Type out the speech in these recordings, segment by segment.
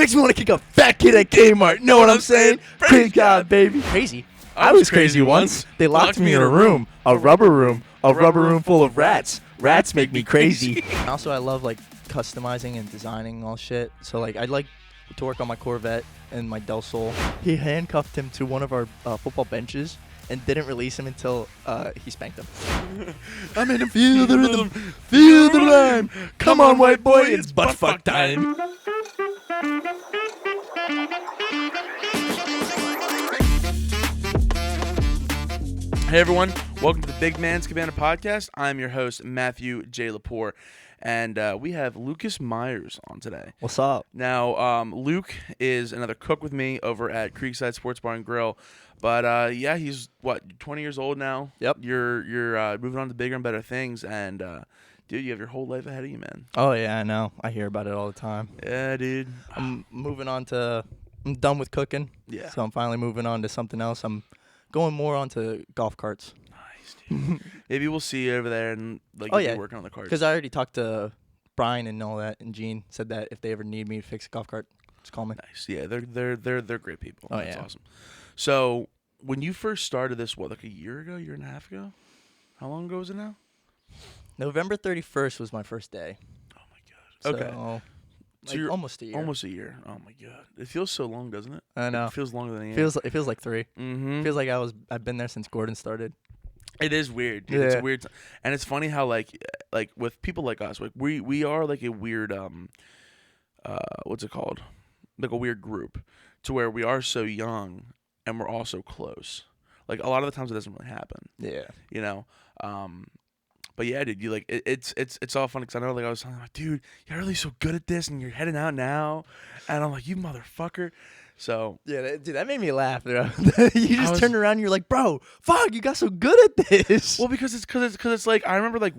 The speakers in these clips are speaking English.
Makes me want to kick a fat kid at Kmart. Know what I'm saying? Praise God, baby. Crazy. I was crazy once. They locked me in a room full of rats. Rats make me crazy. Also, I love like customizing and designing all shit. So like, I'd like to work on my Corvette and my Del Sol. He handcuffed him to one of our football benches and didn't release him until he spanked him. I'm in the feel the rhythm, feel the rhyme. Come on, white boy, it's butt fuck time. Hey everyone, welcome to the Big Man's Cabana podcast. I'm your host, Matthew J. Lepore, and we have Lucas Meyers on today. What's up? Now, Luke is another cook with me over at Creekside Sports Bar and Grill, but yeah, he's, 20 years old now? Yep. You're moving on to bigger and better things, and dude, you have your whole life ahead of you, man. Oh, yeah, I know. I hear about it all the time. Yeah, dude. I'm done with cooking. Yeah. So I'm finally moving on to something else. I'm going more onto golf carts. Nice, dude. Maybe we'll see you over there and like Oh, you'll yeah. be working on the carts. Because I already talked to Brian and all that, and Gene said that if they ever need me to fix a golf cart, just call me. Nice. Yeah, they're great people. Oh, That's yeah. awesome. So when you first started this, like a year and a half ago? How long ago was it now? November 31st was my first day. Oh my god. Okay. So, So like, you're almost a year. Almost a year. Oh my god. It feels so long, doesn't it? I know. It feels longer than a year. It feels like 3. Mm-hmm. Feels like I've been there since Gordon started. It is weird, dude. Yeah. It's weird. And it's funny how like with people like us, like we are like a weird what's it called? Like a weird group to where we are so young and we're all so close. Like a lot of the times it doesn't really happen. Yeah. You know? But yeah, dude, you like it's all fun because I know like I was like, dude, you're really so good at this and you're heading out now, and I'm like, you motherfucker. So Yeah, that made me laugh. Bro. You just turned around and you're like, bro, fuck, you got so good at this. well because it's like I remember like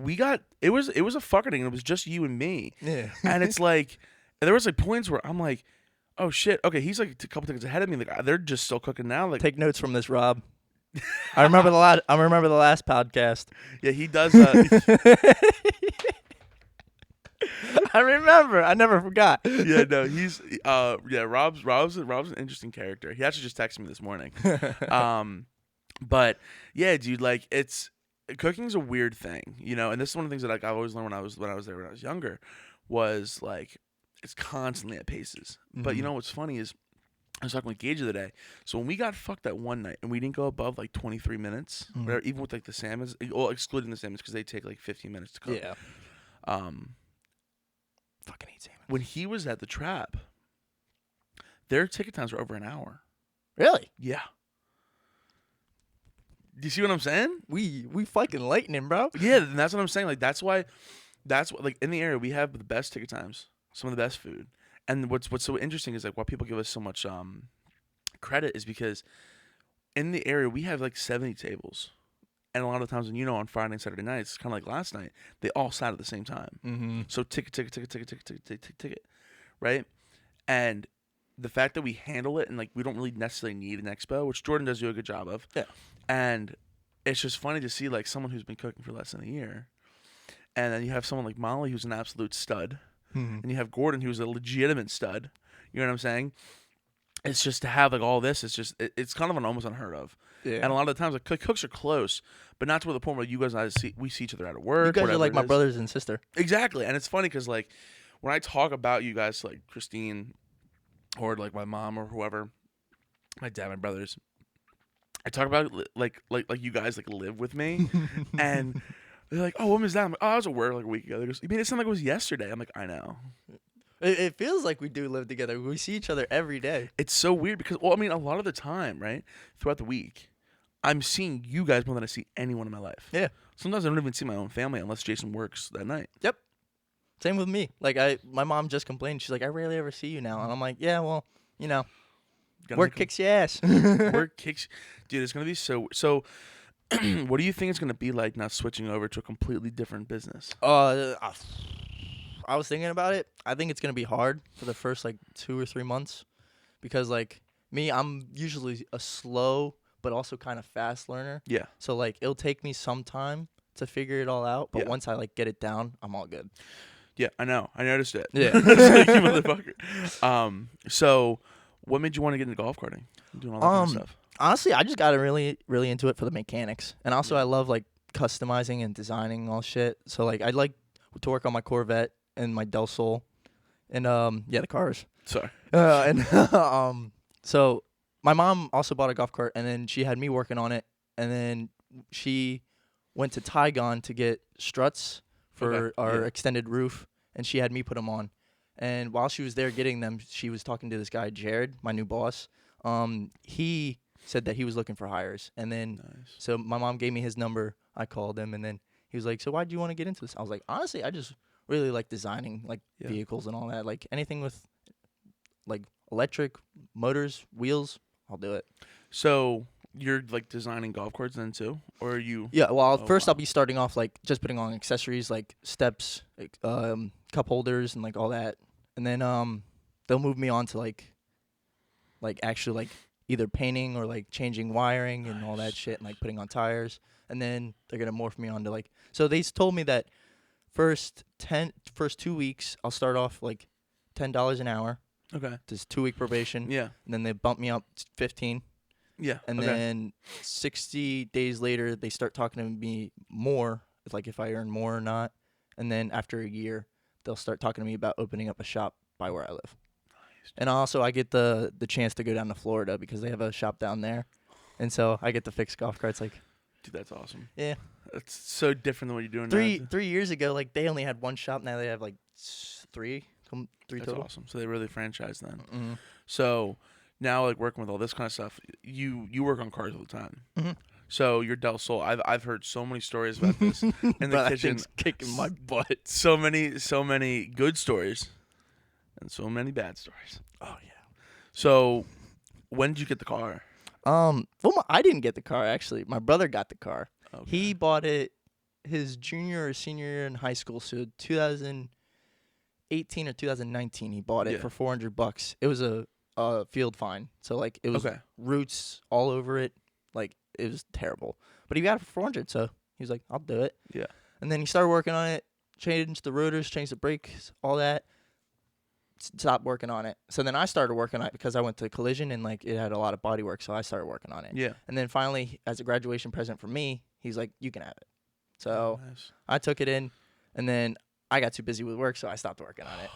it was a fucking thing and it was just you and me. Yeah. And it's like there was like points where I'm like, oh shit, okay, he's like a couple things ahead of me. Like they're just still cooking now. Like Take notes from this, Rob. I remember the last podcast. yeah, he does. I remember. I never forgot. Yeah, no, he's Rob's an interesting character. He actually just texted me this morning. But yeah, dude, like cooking's a weird thing, you know, and this is one of the things that like I've always learned when I was younger was like it's constantly at paces. Mm-hmm. But you know what's funny is I was talking with Gage the other day. So when we got fucked that one night and we didn't go above like 23 minutes, mm-hmm. even with like the salmons, well, excluding the salmons because they take like 15 minutes to cook. Yeah. Fucking eat salmon. When he was at the trap, their ticket times were over an hour. Really? Yeah. Do you see what I'm saying? We fucking lightning, bro. Yeah, and that's what I'm saying. Like that's why like in the area we have the best ticket times, some of the best food. And what's so interesting is like why people give us so much credit is because in the area we have like 70 tables, and a lot of times when on Friday and Saturday nights, kind of like last night, they all sat at the same time. Mm-hmm. So ticket, right? And the fact that we handle it and like we don't really necessarily need an expo, which Jordan does do a good job of. Yeah. And it's just funny to see like someone who's been cooking for less than a year, and then you have someone like Molly who's an absolute stud. Mm-hmm. And you have Gordon, who's a legitimate stud. You know what I'm saying? It's just to have like all this. It's just it's kind of almost unheard of. Yeah. And a lot of the times like cooks are close, but not to the point where you guys and we see each other at work. You guys are like my brothers and sister. Exactly, and it's funny because like when I talk about you guys, like Christine, or like my mom or whoever, my dad, my brothers, I talk about like you guys like live with me, and. They're like, oh, when was that? I'm like, oh, I was at work like a week ago. They go, you mean it sounded like it was yesterday? I'm like, I know. It feels like we do live together. We see each other every day. It's so weird because, well, I mean, a lot of the time, right, throughout the week, I'm seeing you guys more than I see anyone in my life. Yeah. Sometimes I don't even see my own family unless Jason works that night. Yep. Same with me. Like, my mom just complained. She's like, I rarely ever see you now. And I'm like, yeah, well, you know, work kicks your ass. Work kicks. Dude, it's going to be so what do you think it's going to be like now switching over to a completely different business? I was thinking about it. I think it's going to be hard for the first, like, 2 or 3 months. Because, like, me, I'm usually a slow but also kind of fast learner. Yeah. So, like, it'll take me some time to figure it all out. But once I, like, get it down, I'm all good. Yeah, I know. I noticed it. Yeah. It's like, you motherfucker. So what made you want to get into golf karting? Doing all that kind of stuff. Honestly, I just got really, really into it for the mechanics, and also Yeah. I love like customizing and designing all shit. So like I'd like to work on my Corvette and my Del Sol, and the cars. Sorry. And so my mom also bought a golf cart, and then she had me working on it, and then she went to Tygon to get struts for our extended roof, and she had me put them on. And while she was there getting them, she was talking to this guy Jared, my new boss. He said that he was looking for hires, and then so my mom gave me his number. I called him, and then he was like, "So why do you want to get into this?" I was like, "Honestly, I just really like designing like vehicles and all that. Like anything with like electric motors, wheels, I'll do it." So you're like designing golf carts then too, or are you? Yeah. Well, first I'll be starting off like just putting on accessories like steps, cup holders, and like all that, and then they'll move me on to like actually like either painting or like changing wiring and all that shit, and like putting on tires, and then they're gonna morph me on to like. So they told me that first 2 weeks I'll start off like $10 an hour. Okay. Just 2-week probation. Yeah. And then they bump me up to 15. Yeah. And then 60 days later they start talking to me more, like if I earn more or not. And then after a year they'll start talking to me about opening up a shop by where I live. And also I get the chance to go down to Florida because they have a shop down there. And so I get to fix golf carts. Like, dude, that's awesome. Yeah. It's so different than what you're doing now. 3 years ago, like they only had one shop. Now they have like three That's total. awesome. So they really franchised then. Mm-hmm. So now, like working with all this kind of stuff, you work on cars all the time. Mm-hmm. So your Del Sol, I've heard so many stories about this in the Bro, kitchen. that thing's kicking my butt. So many good stories, and so many bad stories. Oh yeah. So when did you get the car? Well, I didn't get the car actually. My brother got the car. Okay. He bought it his junior or senior year in high school, so 2018 or 2019. He bought it for $400. It was a field find, so like it was roots all over it. Like it was terrible, but he got it for 400. So he was like, "I'll do it." Yeah. And then he started working on it, changed the rotors, changed the brakes, all that. Stopped working on it. So then I started working on it because I went to collision and like it had a lot of body work, so I started working on it. Yeah. And then finally, as a graduation present for me, he's like, "You can have it." So I took it in, and then I got too busy with work, so I stopped working on it.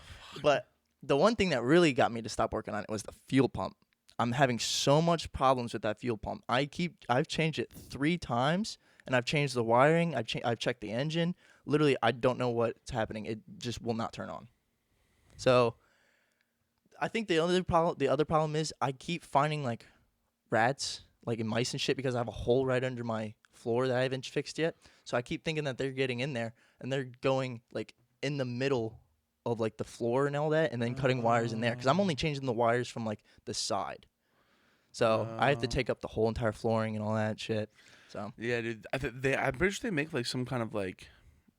But the one thing that really got me to stop working on it was the fuel pump. I'm having so much problems with that fuel pump. I've changed it 3 times, and I've changed the wiring. I've checked the engine. Literally, I don't know what's happening. It just will not turn on. So I think the other problem is I keep finding like rats, like in mice and shit, because I have a hole right under my floor that I haven't fixed yet. So I keep thinking that they're getting in there and they're going like in the middle of like the floor and all that, and then cutting wires in there because I'm only changing the wires from like the side. So I have to take up the whole entire flooring and all that shit. So yeah, dude. I'm pretty sure they make like some kind of like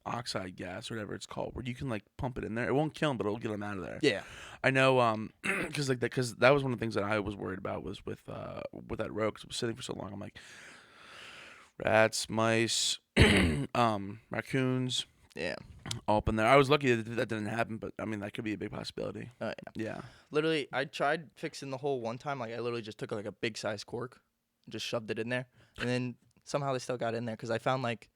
oxide gas or whatever it's called, where you can like pump it in there. It won't kill them, but it'll get them out of there. Yeah, I know. Because that was one of the things that I was worried about was with that road, because it was sitting for so long. I'm like, rats, mice, raccoons. Yeah. All up in there. I was lucky that didn't happen, but I mean that could be a big possibility. Yeah. Literally, I tried fixing the hole one time. Like I literally just took like a big size cork, and just shoved it in there, and then somehow they still got in there because I found like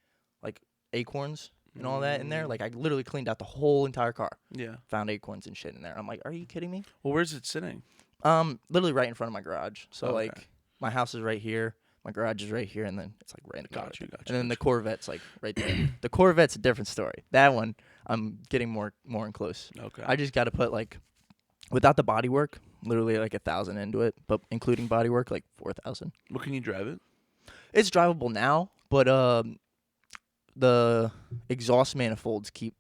acorns and all that in there. Like I literally cleaned out the whole entire car. Yeah. Found acorns and shit in there. I'm like, are you kidding me? Well, where's it sitting? Literally right in front of my garage. So like my house is right here. My garage is right here, and then it's like right in the garage. Gotcha, and then the Corvette's like right there. The Corvette's a different story. That one, I'm getting more and close. Okay. I just got to put like, without the body work, literally like 1,000 into it, but including body work, like 4,000. Well, can you drive it? It's drivable now, but the exhaust manifolds keep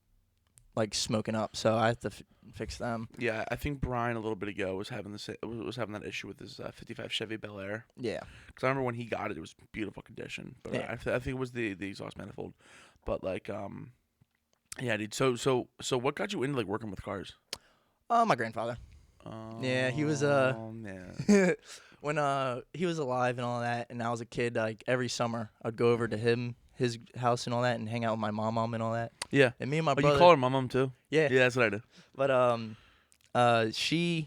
like smoking up, so I have to fix them. Yeah, I think Brian a little bit ago was having that issue with his 55 Chevy Bel Air. Yeah. Because I remember when he got it, it was beautiful condition. But Yeah. I think it was the exhaust manifold. But like, yeah, dude. So what got you into like working with cars? My grandfather. Yeah, he was man. when he was alive and all that, and I was a kid. Like every summer, I'd go over to him his house and all that and hang out with my mom and all that. Yeah. And me and my But brother. you call her mom too? Yeah. Yeah, that's what I do. But she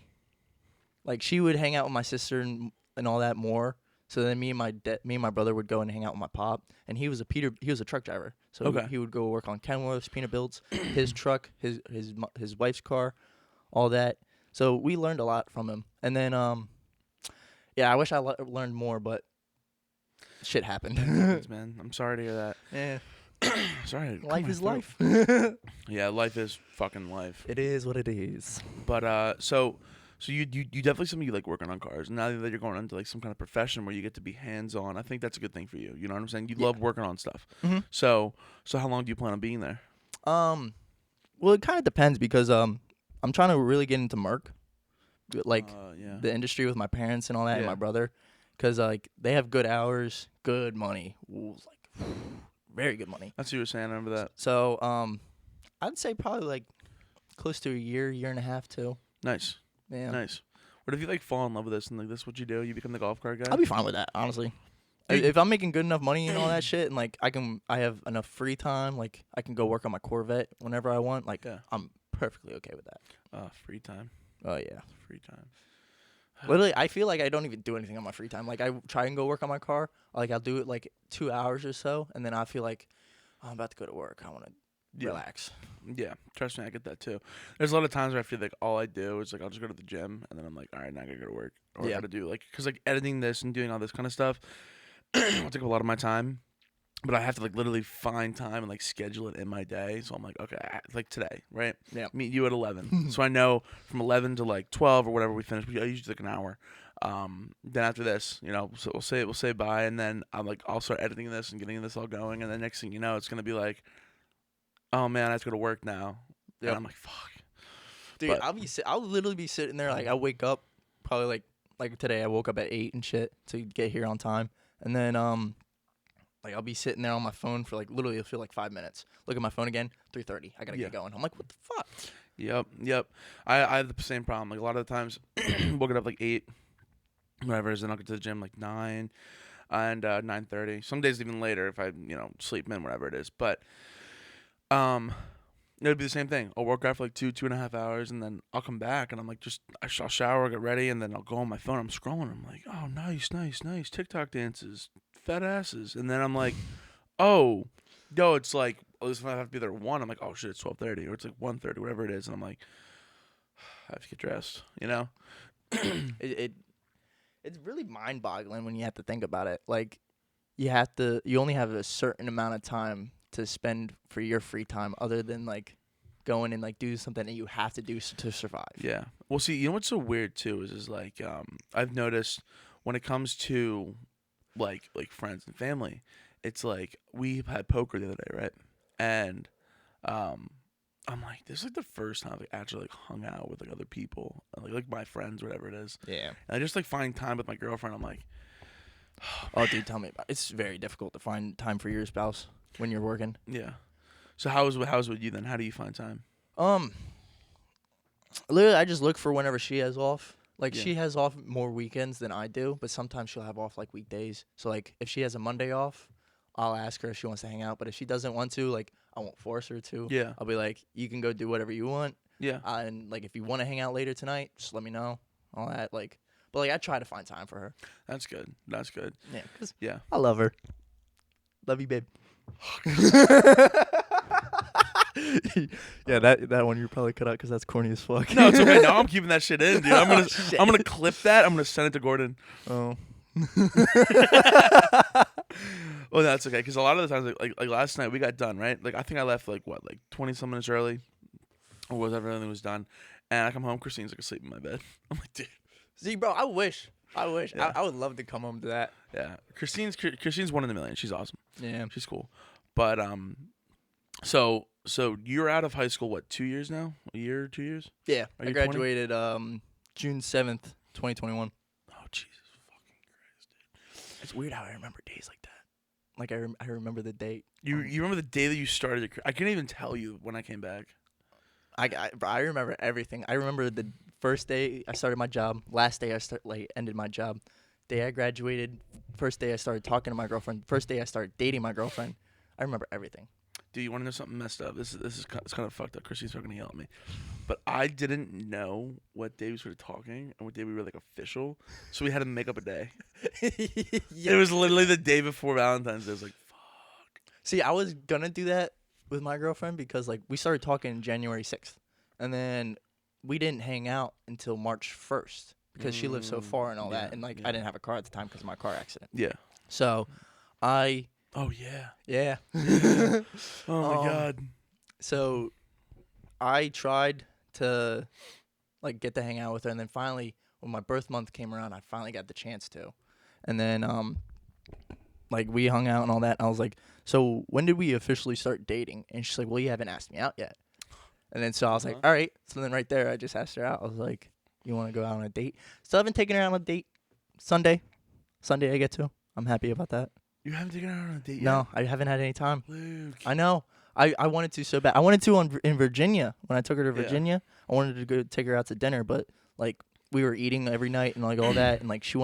would hang out with my sister and all that more. So then me and my brother would go and hang out with my pop, and he was a truck driver. So Okay. he would go work on Kenworth's, Peterbilt's, his truck, his wife's car, all that. So we learned a lot from him. And then yeah, I wish I learned more, but shit happened. Man, I'm sorry to hear that. Yeah. Sorry. Life is life. Yeah, life is fucking life. It is what it is. But so you definitely something you like working on cars. Now that you're going into like some kind of profession where you get to be hands on, I think that's a good thing for you. You know what I'm saying? You love working on stuff. Mm-hmm. So how long do you plan on being there? Well, it kind of depends because I'm trying to really get into Merc, like the industry with my parents and all that, and my brother, because like they have good hours, good money, like very good money. That's what you were saying. I remember that. So I'd say probably like close to a year and a half too. Nice. Yeah. Nice. What if you like fall in love with this and like this is what you do? You become the golf cart guy? I'll be fine with that, honestly. If I'm making good enough money and all that shit, and like I have enough free time, like I can go work on my Corvette whenever I want. Like I'm perfectly okay with that. Free time. Oh yeah, free time. Literally, I feel like I don't even do anything on my free time. Like I try and go work on my car. Like I'll do it like 2 hours or so, and then I feel like I'm about to go to work. I want to relax. Yeah, trust me, I get that too. There's a lot of times where I feel like all I do is like I'll just go to the gym, and then I'm like, all right, now I gotta go to work, or I gotta do like because like editing this and doing all this kind of stuff will take a lot of my time. But I have to like literally find time and like schedule it in my day. So I'm like, okay, like today, right? Yeah. Meet you at 11. So I know from 11 to like 12 or whatever we finish. I usually take an hour. Then after this, you know, so we'll say bye, and then I'll start editing this and getting this all going, and then next thing you know, it's gonna be like, oh man, I have to go to work now. Yeah. And I'm like, fuck. Dude, I'll literally be sitting there like I wake up probably like today I woke up at 8 and shit to get here on time, and then like I'll be sitting there on my phone for like literally it'll feel like 5 minutes. Look at my phone again, 3:30. I gotta get going. I'm like, what the fuck? Yep. I have the same problem. Like a lot of the times, we'll get up like 8, whatever, then I'll get to the gym like 9 and 9:30. Some days even later if I sleep in, whatever it is. But it'll be the same thing. I'll work out for like 2.5 hours, and then I'll come back and I'm like I'll shower, get ready, and then I'll go on my phone. I'm scrolling. I'm like, oh, nice. TikTok dances, fat asses, and then I'm like, oh, yo, it's like at least if I have to be there at 1, I'm like, oh shit, it's 12:30 or it's like 1:30, whatever it is, and I'm like, I have to get dressed, It's really mind-boggling when you have to think about it. Like you only have a certain amount of time to spend for your free time other than like going and like do something that you have to do to survive. Yeah. Well, see, you know what's so weird too is like I've noticed when it comes to like friends and family, it's like we had poker the other day, right? And I'm like, this is like the first time I actually like hung out with like other people, like my friends, whatever it is. Yeah. And I just like find time with my girlfriend. I'm like, oh dude, tell me about it. It's very difficult to find time for your spouse when you're working. Yeah. So how's with you then? How do you find time? Literally, I just look for whenever she has off. Like she has off more weekends than I do, but sometimes she'll have off like weekdays. So like if she has a Monday off, I'll ask her if she wants to hang out. But if she doesn't want to, like I won't force her to. Yeah. I'll be like, you can go do whatever you want. Yeah. And like if you want to hang out later tonight, just let me know. All that but like I try to find time for her. That's good. Yeah. 'Cause yeah. I love her. Love you, babe. Yeah, that one you probably cut out because that's corny as fuck. No, it's okay. No, I'm keeping that shit in, dude. I'm gonna clip that. I'm gonna send it to Gordon. Oh. Well, that's okay because a lot of the times, like last night, we got done right. Like I think I left like 20-some minutes early, or whatever. Everything was done, and I come home. Christine's like asleep in my bed. I'm like, dude. See, bro, I wish. Yeah. I would love to come home to that. Yeah, Christine's one in a million. She's awesome. Yeah, she's cool. But so you're out of high school, what, 2 years now? A year, 2 years? Yeah, I graduated June 7th, 2021. Oh, Jesus fucking Christ, dude. It's weird how I remember days like that. Like I remember the date. You remember the day that you started? I can't even tell you when I came back. I remember everything. I remember the first day I started my job. Last day I ended my job. Day I graduated. First day I started talking to my girlfriend. First day I started dating my girlfriend. remember everything. Dude, you want to know something messed up? It's kind of fucked up. Christy's not gonna yell at me, but I didn't know what day we started talking and what day we were like official, so we had to make up a day. Yeah. It was literally the day before Valentine's Day. I was like, fuck. See, I was gonna do that with my girlfriend because like we started talking January 6th, and then we didn't hang out until March 1st because she lived so far and all that, and like I didn't have a car at the time because of my car accident. Yeah. So, I. Oh yeah. Yeah. Oh my god. So, I tried to like get to hang out with her, and then finally, when my birth month came around, I finally got the chance to, and then like we hung out and all that. And I was like, so when did we officially start dating? And she's like, well, you haven't asked me out yet. And then so I was like, all right. So then right there, I just asked her out. I was like, you want to go out on a date? Still haven't taken her out on a date. Sunday I get to. I'm happy about that. You haven't taken her out on a date yet? No, I haven't had any time. Luke. I know. I wanted to so bad. I wanted to in Virginia. When I took her to Virginia, I wanted to go take her out to dinner, but like we were eating every night and like all that, and like I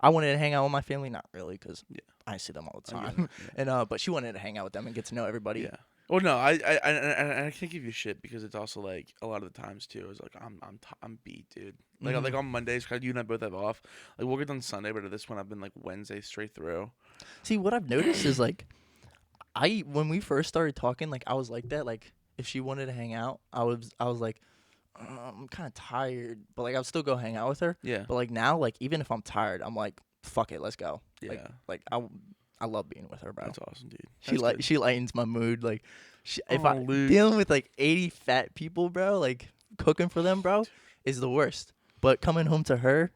wanted to hang out with my family. Not really, because I see them all the time. And but she wanted to hang out with them and get to know everybody. Yeah. Well, no, I can't give you shit because it's also like a lot of the times too. It's like I'm beat, dude. Like like on Mondays, cause you and I both have off. Like we'll get done Sunday, but at this one I've been like Wednesday straight through. See, what I've noticed is like when we first started talking, like I was like that. Like if she wanted to hang out, I was like, I'm kind of tired, but like I'll still go hang out with her. Yeah. But like now, like even if I'm tired, I'm like, fuck it, let's go. Yeah. Like I love being with her, bro. That's awesome, dude. She lightens my mood. Like if I'm Luke. dealing with like 80 fat people, bro, like cooking for them, bro, is the worst. But coming home to her,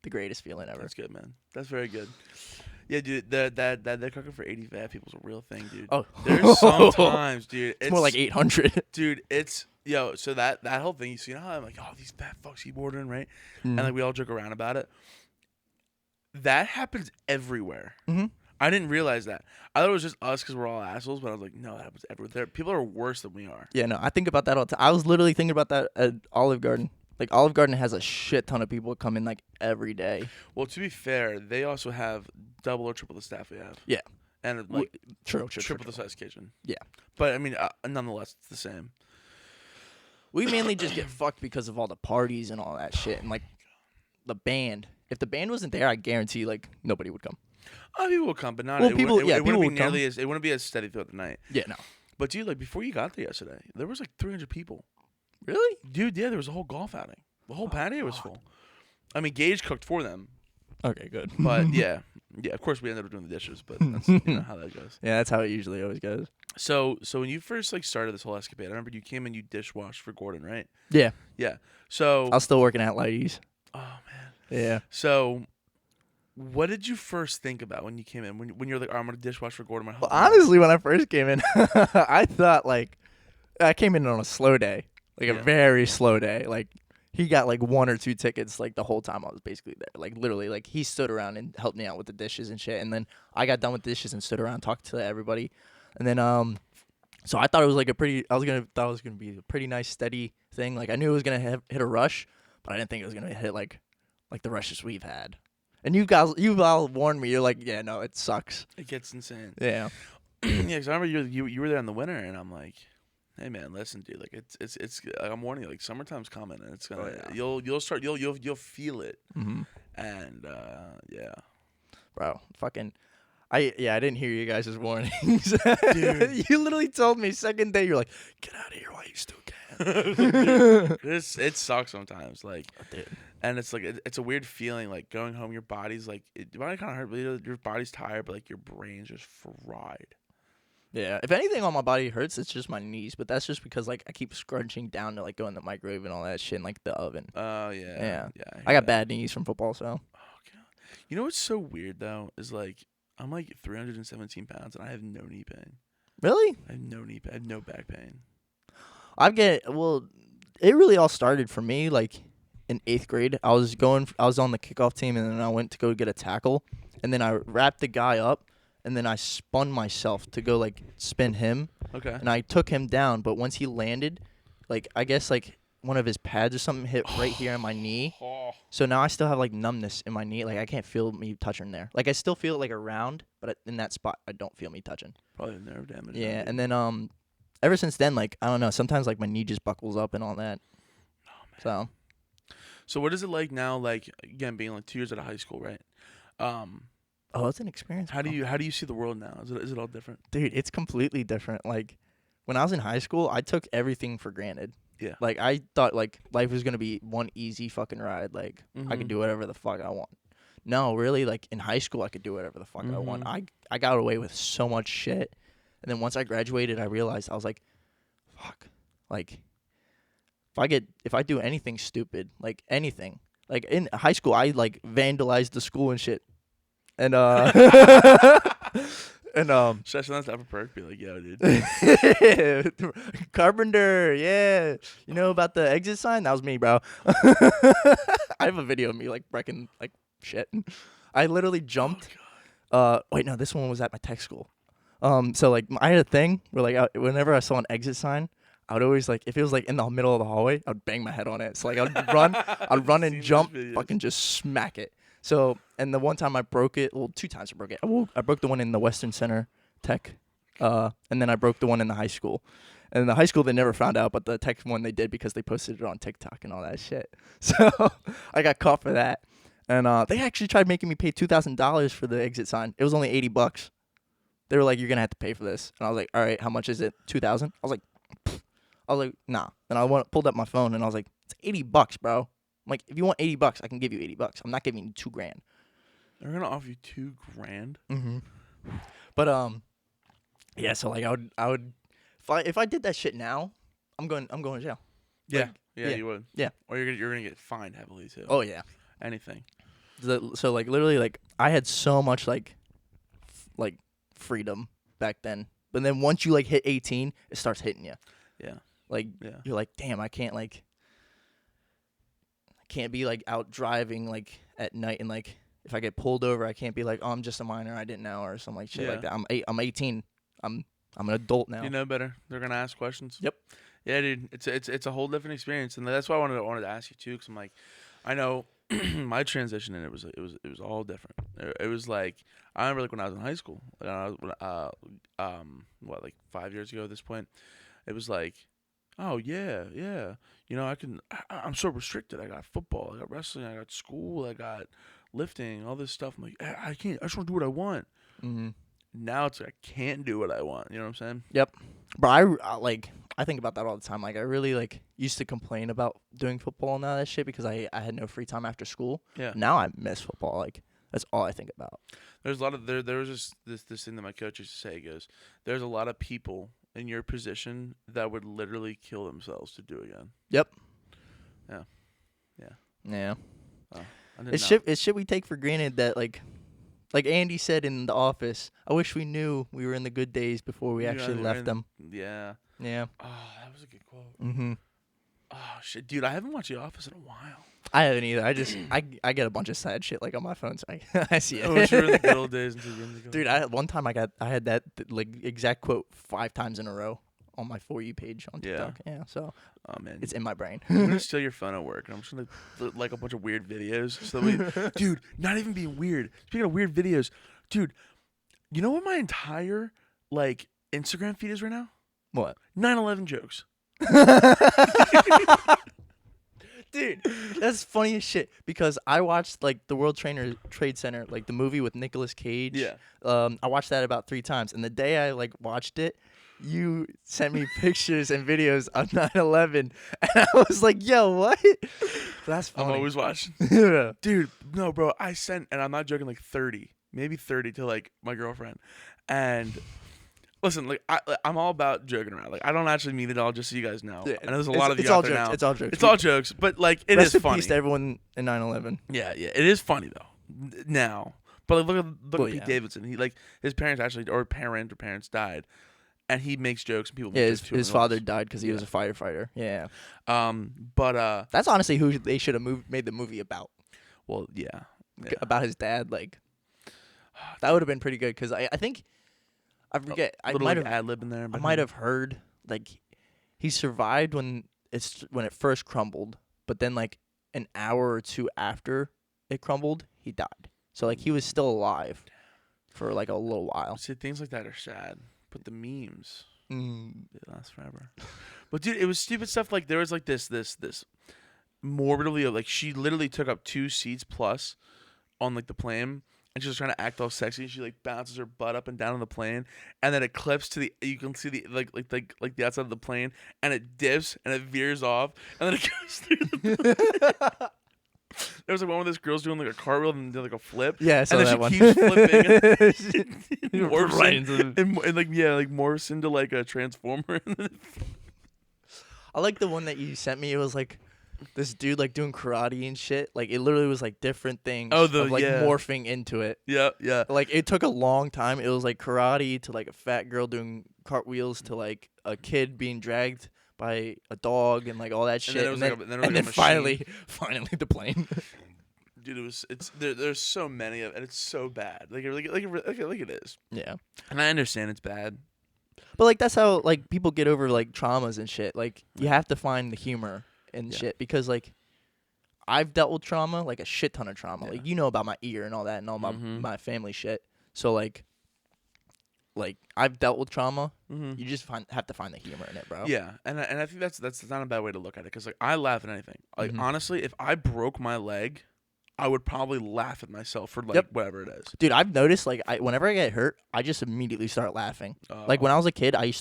the greatest feeling ever. That's good, man. That's very good. Yeah, dude, that cooking for 80 fat people is a real thing, dude. Oh, there's sometimes, dude. It's more like 800. Dude, so that whole thing, you see how I'm like, oh, these fat fucks keep ordering, right? And like we all joke around about it. That happens everywhere. Mm-hmm. I didn't realize that. I thought it was just us because we're all assholes, but I was like, no, that happens everywhere. People are worse than we are. Yeah, no, I think about that all the time. I was literally thinking about that at Olive Garden. Like, Olive Garden has a shit ton of people come in, like, every day. Well, to be fair, they also have double or triple the staff we have. Yeah. And, like, true. triple the size kitchen. Yeah. But, I mean, nonetheless, it's the same. We mainly just get fucked because of all the parties and all that shit. And, like, the band. If the band wasn't there, I guarantee, like, nobody would come. People would come, but not. Well, it people wouldn't be would come. it wouldn't be as steady throughout the night. Yeah, no. But, dude, like, before you got there yesterday, there was, like, 300 people. Really? Dude, yeah, there was a whole golf outing. The whole patio was full. I mean, Gage cooked for them. Okay, good. But yeah, of course we ended up doing the dishes, but that's how that goes. Yeah, that's how it usually always goes. So when you first like started this whole escapade, I remember you came and you dishwashed for Gordon, right? Yeah. Yeah. So I was still working at Lighties. Oh man. Yeah. So what did you first think about when you came in? When you're like, oh, I'm gonna dishwash for Gordon? Well, honestly, when I first came in, I thought like I came in on a slow day, like a very slow day, like. He got like 1 or 2 tickets like the whole time I was basically there. Like literally, like he stood around and helped me out with the dishes and shit. And then I got done with dishes and stood around, talked to everybody. And then so I thought it was like thought it was gonna be a pretty nice steady thing. Like I knew it was gonna hit a rush, but I didn't think it was gonna hit like the rushes we've had. And you all warned me. You're like, yeah, no, it sucks. It gets insane. Yeah. Yeah, because I remember you were there in the winter, and I'm like. Hey man, listen, dude. Like it's I'm warning you. Like summertime's coming, and it's gonna you'll feel it. Mm-hmm. And yeah, bro, fucking, I didn't hear you guys' warnings. Dude. You literally told me second day. You're like, get out of here while you still can. It sucks sometimes. Like, dude. And it's like it's a weird feeling. Like going home, your body's like your body kind of hurt, but your body's tired, but like your brain's just fried. Yeah, if anything on my body hurts, it's just my knees. But that's just because like I keep scrunching down to like go in the microwave and all that shit in like the oven. Oh yeah. Yeah. I got bad knees from football, so. Oh god. You know what's so weird though is like I'm like 317 pounds and I have no knee pain. Really? I have no knee pain. I have no back pain. It really all started for me like in 8th grade. I was on the kickoff team and then I went to go get a tackle and then I wrapped the guy up. And then I spun myself to go, like, spin him. Okay. And I took him down. But once he landed, like, I guess, like, one of his pads or something hit right here on my knee. So now I still have like numbness in my knee. Like I can't feel me touching there. Like I still feel it like around, but in that spot I don't feel me touching. Probably nerve damage. Yeah, and then ever since then, like I don't know. Sometimes like my knee just buckles up and all that. Oh man. So what is it like now? Like again, being like 2 years out of high school, right? Oh, it's an experience. How do you see the world now? Is it all different? Dude, it's completely different. Like when I was in high school, I took everything for granted. Yeah. Like I thought like life was gonna be one easy fucking ride. Like I could Mhm. do whatever the fuck I want. No, really, like in high school I could do whatever the fuck I want. Mhm. I got away with so much shit. And then once I graduated I realized I was like, fuck. Like if I do anything stupid, like anything. Like in high school I like vandalized the school and shit. And and Should I send that to Upper Perk? Be like, yo, dude. Carpenter, yeah. You know about the exit sign? That was me, bro. I have a video of me like wrecking like shit. I literally jumped. Wait, no, this one was at my tech school. So like I had a thing where like whenever I saw an exit sign, I would always like if it was like in the middle of the hallway, I'd bang my head on it. So like I'd run and jump, fucking just smack it. So, and the one time I broke it, well, 2 times I broke it. I broke the one in the Western Center Tech, and then I broke the one in the high school. And in the high school, they never found out, but the tech one they did because they posted it on TikTok and all that shit. So, I got caught for that. And they actually tried making me pay $2,000 for the exit sign. It was only $80. They were like, you're going to have to pay for this. And I was like, all right, how much is it? $2,000? I was like, nah. And I pulled up my phone and I was like, it's $80, bro. I'm like, if you want $80, I can give you $80. I'm not giving you $2,000. They're gonna offer you $2,000. Mm-hmm. But yeah. So like, I would, if I did that shit now, I'm going to jail. Yeah. Like, Yeah, you would. Yeah. Or you're gonna get fined heavily too. Oh yeah. Anything. So like literally like I had so much like freedom back then, but then once you like hit 18, it starts hitting you. Yeah. Like Yeah. you're like, damn, I can't be like out driving like at night and like if I get pulled over I can't be like, oh, I'm just a minor, I didn't know, or something like shit like that. I'm 18. I'm an adult now. You know better. They're gonna ask questions. Yep. Yeah, dude. It's a whole different experience, and that's why I wanted to ask you too, because I'm like, I know my transition in it was all different. It was like I remember like when I was in high school, like 5 years ago at this point, it was like, oh yeah, you know I'm so restricted. I got football, I got wrestling, I got school, I got lifting, all this stuff. I'm like, I can't. I just want to do what I want. Mm-hmm. Now it's like I can't do what I want. You know what I'm saying? Yep. But I think about that all the time. Like I really like used to complain about doing football and all that shit because I had no free time after school. Yeah. Now I miss football. Like that's all I think about. There's a lot of there was just this thing that my coach used to say. He goes, there's a lot of people in your position that would literally kill themselves to do again. Yep. Yeah. Yeah. Oh, It's shit we take for granted that like Andy said in The Office, I wish we knew we were in the good days before we actually left them. Yeah. Yeah. Oh, that was a good quote. Mm-hmm. Oh shit, dude, I haven't watched The Office in a while. I haven't either. I just I get a bunch of sad shit like on my phone, so I see it. I wish you were in the good old days until you're in the good Dude, one time I had that like exact quote 5 times in a row on my For You page on TikTok. Yeah, so oh man, it's in my brain. I'm gonna steal your phone at work, and I'm just gonna put, like a bunch of weird videos. So dude, not even being weird. Speaking of weird videos, dude, you know what my entire like Instagram feed is right now? What? 9/11 jokes. Dude, that's funny as shit because I watched like the World Trade Center, like the movie with Nicolas Cage. Yeah. I watched that about 3 times, and the day I like watched it, you sent me pictures and videos of 9/11, and I was like, "Yo, what?" That's funny. I'm always watching. Yeah. Dude, no, bro. I sent, and I'm not joking, like 30, maybe 30 to like my girlfriend, and. Listen, like I'm all about joking around. Like I don't actually mean it all. Just so you guys know, Yeah, I know there's a lot of you it's out all there jokes. now. It's all jokes. It's all jokes, but like it Rest is funny. in peace to everyone in 9/11. Yeah, it is funny though. Now, but like, look at Pete yeah. Davidson. He like his parents parents died, and he makes jokes and people. Yeah, make jokes his father died because he was a firefighter. Yeah. But That's honestly who they should have made the movie about. well, yeah. About his dad. Like that would have been pretty good because I think. I forget. I might have ad lib in there. I might have heard like he survived when it first crumbled, but then like an hour or two after it crumbled, he died. So like he was still alive for like a little while. See, things like that are sad, but the memes they last forever. But dude, it was stupid stuff. Like there was like this morbidly like she literally took up 2 seats plus on like the plane. And she was trying to act all sexy. And she like bounces her butt up and down on the plane, and then it clips to the. You can see the like the outside of the plane, and it dips and it veers off, and then it goes through the. There was like one of those girls doing like a cartwheel and did like a flip. Yeah, I saw and then that one. keeps flipping. And morphs Right in, and like morphs into like a transformer. I like the one that you sent me. It was like this dude like doing karate and shit. Like it literally was like different things. Oh, of like yeah. morphing into it. Yeah, yeah. Like it took a long time. It was like karate to like a fat girl doing cartwheels to like a kid being dragged by a dog and like all that shit. And then finally the plane. Dude, there's so many of it, and it's so bad. Like it is. Yeah. And I understand it's bad. But like that's how like people get over like traumas and shit. Like you have to find the humor and shit, because like I've dealt with trauma, like a shit ton of trauma. Like you know about my ear and all that and all my family shit. So like I've dealt with trauma. You just have to find the humor in it, bro. Yeah, and I think that's not a bad way to look at it, because like I laugh at anything. Like honestly, if I broke my leg, I would probably laugh at myself for like whatever it is. Dude, I've noticed like whenever I get hurt, I just immediately start laughing. Like when I was a kid, I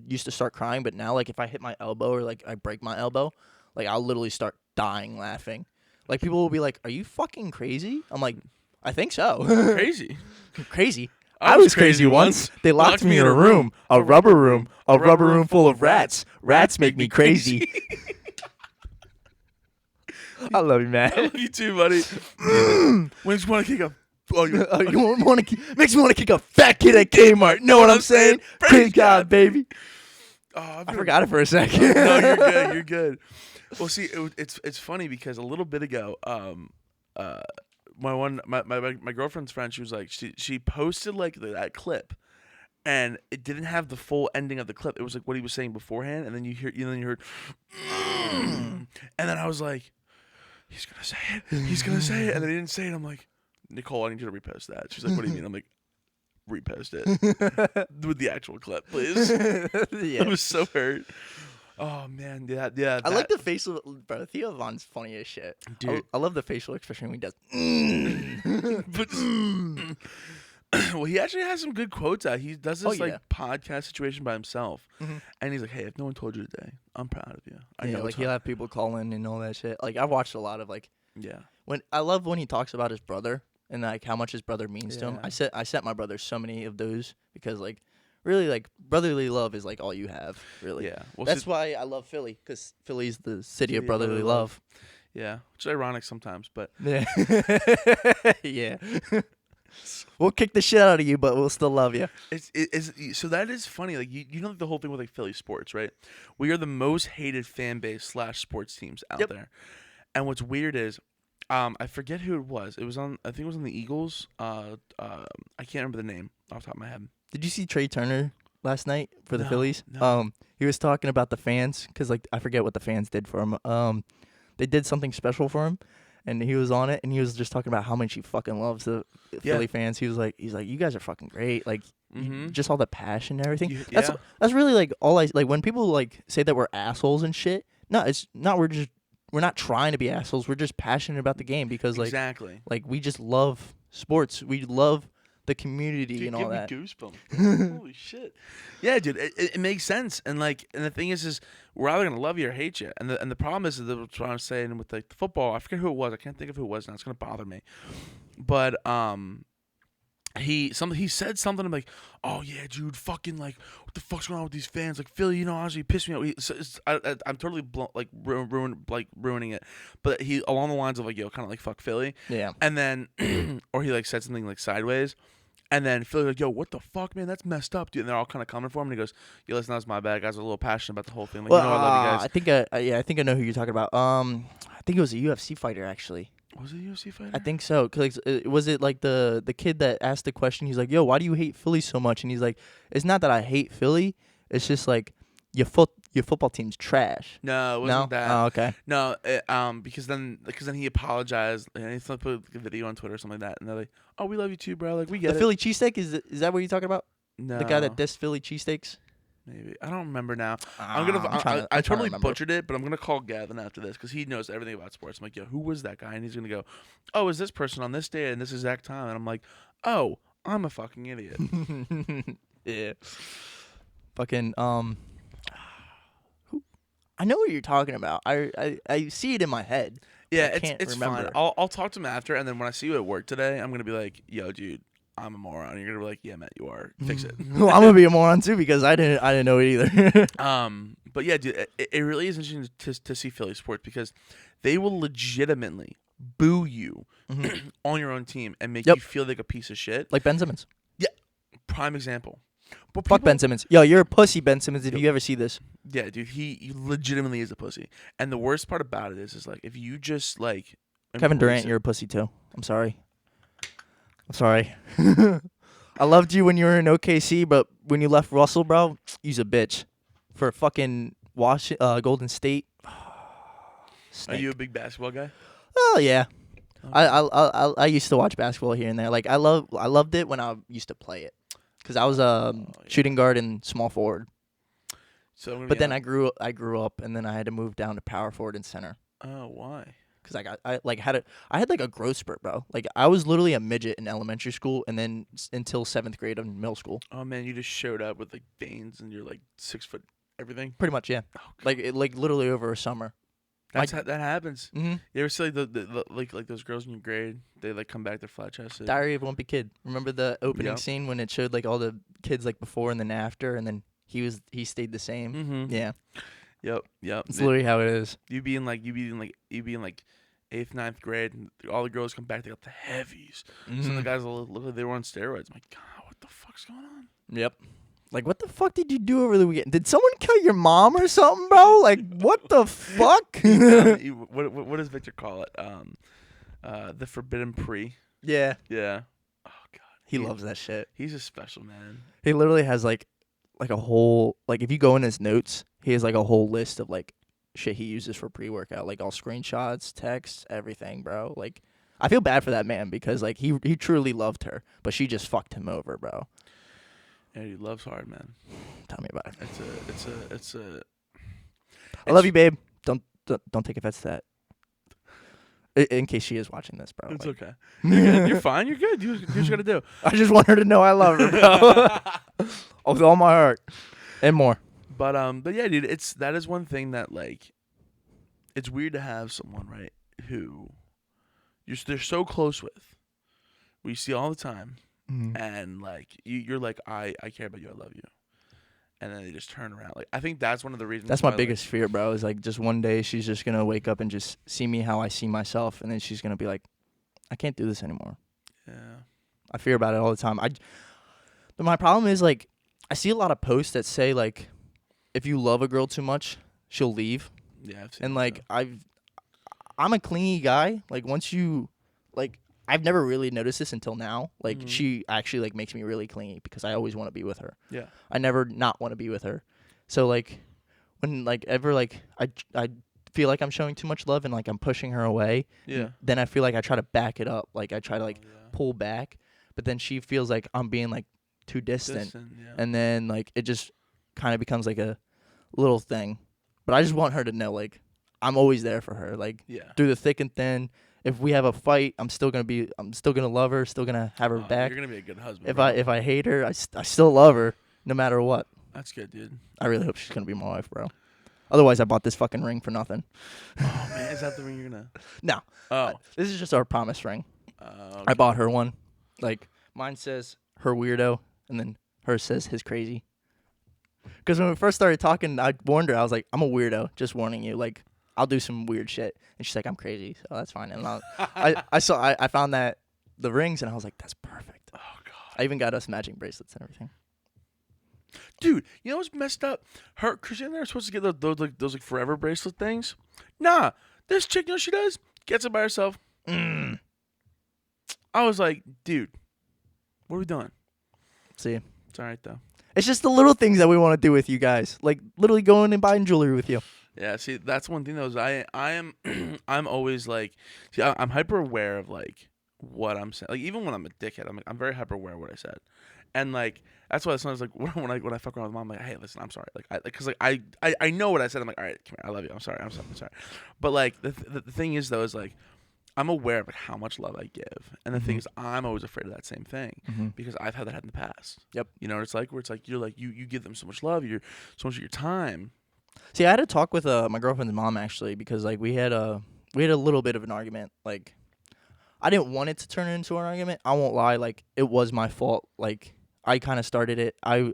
used to start crying, but now like if I hit my elbow or like I break my elbow, like I'll literally start dying laughing. Like people will be like, "Are you fucking crazy?" I'm like, "I think so." Crazy. I was crazy once. They locked me in a room, a rubber room full of rats. Rats make me crazy. I love you, man. I love you too, buddy. When you want to kick a makes me want to kick a fat kid at Kmart. Know what I'm saying? Praise God, baby. Oh, I forgot it for a second. No, you're good. You're good. Well, see, it's funny because a little bit ago, my girlfriend's friend, she was like, she posted like that clip, and it didn't have the full ending of the clip. It was like what he was saying beforehand, and then you heard, and then I was like, he's gonna say it, and then he didn't say it. I'm like, Nicole, I need you to repost that. She's like, what do you mean? I'm like, repost it with the actual clip, please. I was so hurt. Oh man, yeah. I like the facial, bro. Theo Von's funny as shit. Dude, I love the facial expression when he does. Well, he actually has some good quotes out. He does this podcast situation by himself, and he's like, "Hey, if no one told you today, I'm proud of you." I know like he'll have people call in and all that shit. Like I've watched a lot of like, I love when he talks about his brother and like how much his brother means to him. I sent my brother so many of those because like. Really, like, brotherly love is, like, all you have, really. Yeah. Well, that's why I love Philly, because Philly's the city of brotherly love. Yeah. Which is ironic sometimes, but. Yeah. Yeah. We'll kick the shit out of you, but we'll still love you. So that is funny. Like, you know the whole thing with, like, Philly sports, right? We are the most hated fan base / sports teams out there. And what's weird is, I forget who it was. I think it was on the Eagles. I can't remember the name off the top of my head. Did you see Trey Turner last night for the Phillies? No. He was talking about the fans because, like, I forget what the fans did for him. They did something special for him, and he was on it, and he was just talking about how much he fucking loves the Philly fans. He's like, you guys are fucking great. Like, just all the passion and everything. That's really like all I like when people like say that we're assholes and shit. No, it's not. We're not trying to be assholes. We're just passionate about the game because like like we just love sports. We love the community and all that. Give me goosebumps. Holy shit. Yeah, dude, it makes sense. And like, and the thing is we're either gonna love you or hate you. And the problem is that's what I'm saying with like the football. I forget who it was. I can't think of who it was now. It's gonna bother me. But he said something like, "Oh yeah, dude, fucking like, what the fuck's going on with these fans? Like Philly, you know, honestly, you pissed me off." I'm totally ruining it. But he along the lines of like, "Yo, kind of like fuck Philly." Yeah. And then, or he like said something like sideways. And then Philly like, "Yo, what the fuck, man? That's messed up, dude." And they're all kind of coming for him. And he goes, "Yo, listen, that's my bad. Guys are a little passionate about the whole thing. Like, I love you guys." I think I know who you're talking about. I think it was a UFC fighter actually. Was it a UFC fighter? I think so. Cause was it like the kid that asked the question? He's like, "Yo, why do you hate Philly so much?" And he's like, "It's not that I hate Philly. It's just like your football team's trash. No, it wasn't that. Oh, okay. No, because then he apologized and he put a video on Twitter or something like that, and they're like, "Oh, we love you too, bro. Like we get The it." Philly cheesesteak is that what you're talking about? No, The guy that dissed Philly cheesesteaks. maybe I don't remember now. I totally butchered it, but I'm gonna call Gavin after this because he knows everything about sports. I'm like, "Yo, who was that guy?" And he's gonna go, "Oh, is this person on this day and this exact time?" And I'm like, "Oh, I'm a fucking idiot." Yeah. Fucking I know what you're talking about. I see it in my head. Yeah, I can't it's remember. fine. I'll talk to him after, and then when I see you at work today, I'm gonna be like, "Yo, dude, I'm a moron." And you're gonna be like, "Yeah, Matt, you are. Fix it." Well, I'm gonna be a moron too because I didn't know it either. But yeah, dude, it really is interesting to see Philly sports because they will legitimately boo you on your own team and make you feel like a piece of shit. Like Ben Simmons. Yeah, prime example. But Fuck Ben Simmons. Yo, you're a pussy, Ben Simmons. If you ever see this. Yeah, dude, he legitimately is a pussy. And the worst part about it is like if you just like Kevin Durant, you're a pussy too. I'm sorry. I loved you when you were in OKC, but when you left Russell, bro, you's a bitch. For fucking Golden State. Are you a big basketball guy? Oh yeah. Okay. I used to watch basketball here and there. Like I loved it when I used to play it, because I was a shooting guard and small forward. But then I grew up and then I had to move down to power forward and center. Oh, why? Because I had like a growth spurt, bro. Like I was literally a midget in elementary school and then until 7th grade in middle school. Oh man, you just showed up with like veins and you're like 6 foot everything. Pretty much, yeah. Oh, like literally over a summer. That happens. Mm-hmm. You ever see like the like those girls in your grade? They like come back, they're flat chested. Diary of a Wimpy Kid. Remember the opening scene when it showed like all the kids like before and then after, and then he stayed the same. Mm-hmm. Yeah. Yep. It's literally how it is. You be in like 8th, 9th grade, and all the girls come back. They got the heavies. Mm-hmm. Some of the guys look like they were on steroids. I'm like, God, what the fuck's going on? Yep. Like, what the fuck did you do over the weekend? Did someone kill your mom or something, bro? Like, what the fuck? What does Victor call it? The forbidden pre. Yeah. Yeah. Oh God. He loves that shit. He's a special man. He literally has like a whole, like, if you go in his notes, he has like a whole list of like shit he uses for pre-workout, like all screenshots, texts, everything, bro. Like, I feel bad for that man because like he truly loved her, but she just fucked him over, bro. Yeah, he loves hard, man. Tell me about it. It's I love you, babe. Don't take offense to that. In case she is watching this, bro. It's okay. You're good. You're fine. You're good. Do what you gotta do. I just want her to know I love her, bro. With all my heart and more. But yeah, dude, that is one thing that like, it's weird to have someone, right, who they're so close with, we see all the time. Mm-hmm. And like you're like I care about you, I love you, and then they just turn around. Like I think that's one of the reasons. That's my biggest fear, bro. Is like just one day she's just gonna wake up and just see me how I see myself, and then she's gonna be like, I can't do this anymore. Yeah, I fear about it all the time. But my problem is like I see a lot of posts that say like, if you love a girl too much, she'll leave. Yeah, I've seen and that like stuff. I'm a clingy guy. Like once you like. I've never really noticed this until now. Like she actually like makes me really clingy because I always want to be with her. Yeah. I never not want to be with her. So like when like ever like I feel like I'm showing too much love and like I'm pushing her away. Yeah. Then I feel like I try to back it up. Like I try to like pull back, but then she feels like I'm being like too distant. Yeah. And then like it just kind of becomes like a little thing. But I just want her to know like I'm always there for her. Like through the thick and thin. If we have a fight, I'm still gonna love her, still gonna have her back. You're gonna be a good husband. If I hate her, I still love her, no matter what. That's good, dude. I really hope she's gonna be my wife, bro. Otherwise, I bought this fucking ring for nothing. Oh man, is that the ring you're gonna? No. Oh, this is just our promise ring. Okay. I bought her one. Like mine says her weirdo, and then hers says his crazy. Because when we first started talking, I warned her. I was like, I'm a weirdo. Just warning you. Like. I'll do some weird shit. And she's like, I'm crazy, so that's fine. And I found that the rings, and I was like, that's perfect. Oh God. I even got us matching bracelets and everything. Dude, you know what's messed up? Christian and I are supposed to get those forever bracelet things. Nah, this chick, you know what she does? Gets it by herself. I was like, dude, what are we doing? See, It's all right though. It's just the little things that we want to do with you guys, like literally going and buying jewelry with you. Yeah, see, that's one thing though. Is I am I'm always like, see, I'm hyper aware of like what I'm saying. Like even when I'm a dickhead, I'm very hyper aware of what I said, and like that's why sometimes like when I fuck around with mom, I'm like, hey, listen, I'm sorry, like because like I know what I said. I'm like, all right, come here, I love you. I'm sorry, I'm sorry. But like the thing is though is like I'm aware of like how much love I give, and the thing is I'm always afraid of that same thing because I've had that happen in the past. Yep. You know what it's like where it's like you're like you give them so much love, you're so much of your time. See, I had a talk with my girlfriend's mom actually because like we had a little bit of an argument. Like, I didn't want it to turn into an argument. I won't lie. Like, it was my fault. Like, I kind of started it. I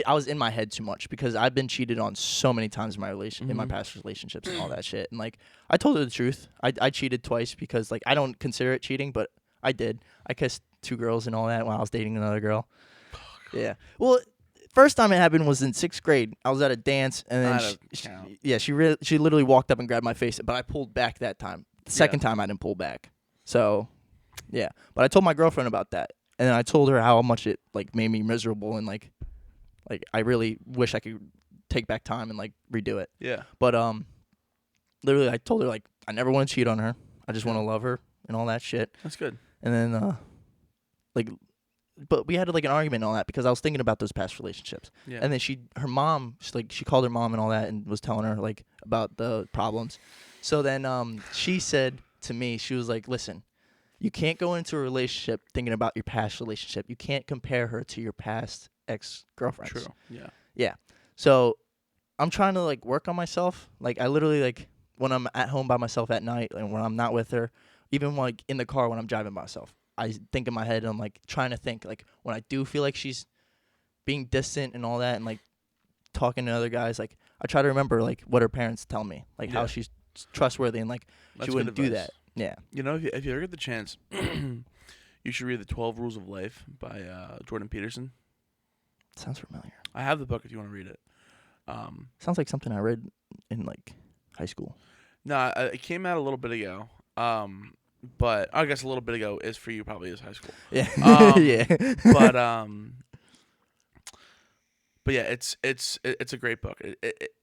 was in my head too much because I've been cheated on so many times in my in my past relationships and all that shit. And like, I told her the truth. I cheated twice because like I don't consider it cheating, but I did. I kissed 2 girls and all that while I was dating another girl. Yeah. Well. First time it happened was in 6th grade. I was at a dance, and then she literally walked up and grabbed my face, but I pulled back that time. The second time I didn't pull back. So, yeah. But I told my girlfriend about that, and then I told her how much it like made me miserable, and like I really wish I could take back time and like redo it. Yeah. But literally I told her like I never want to cheat on her. I just want to love her and all that shit. That's good. And then but we had like an argument and all that because I was thinking about those past relationships. Yeah. And then she called her mom and all that and was telling her like about the problems. So then she said to me, she was like, listen, you can't go into a relationship thinking about your past relationship. You can't compare her to your past ex-girlfriends. True. Yeah. Yeah. So I'm trying to like work on myself. Like I literally like when I'm at home by myself at night and when I'm not with her, even like in the car when I'm driving by myself. I think in my head, I'm like trying to think like when I do feel like she's being distant and all that and like talking to other guys, like I try to remember like what her parents tell me, like how she's trustworthy and like she wouldn't do that. Yeah. You know, if you ever get the chance, you should read the 12 Rules of Life by Jordan Peterson. Sounds familiar. I have the book if you want to read it. Sounds like something I read in like high school. No, it came out a little bit ago. But I guess a little bit ago is for you probably is high school. Yeah. Yeah. But yeah, it's a great book.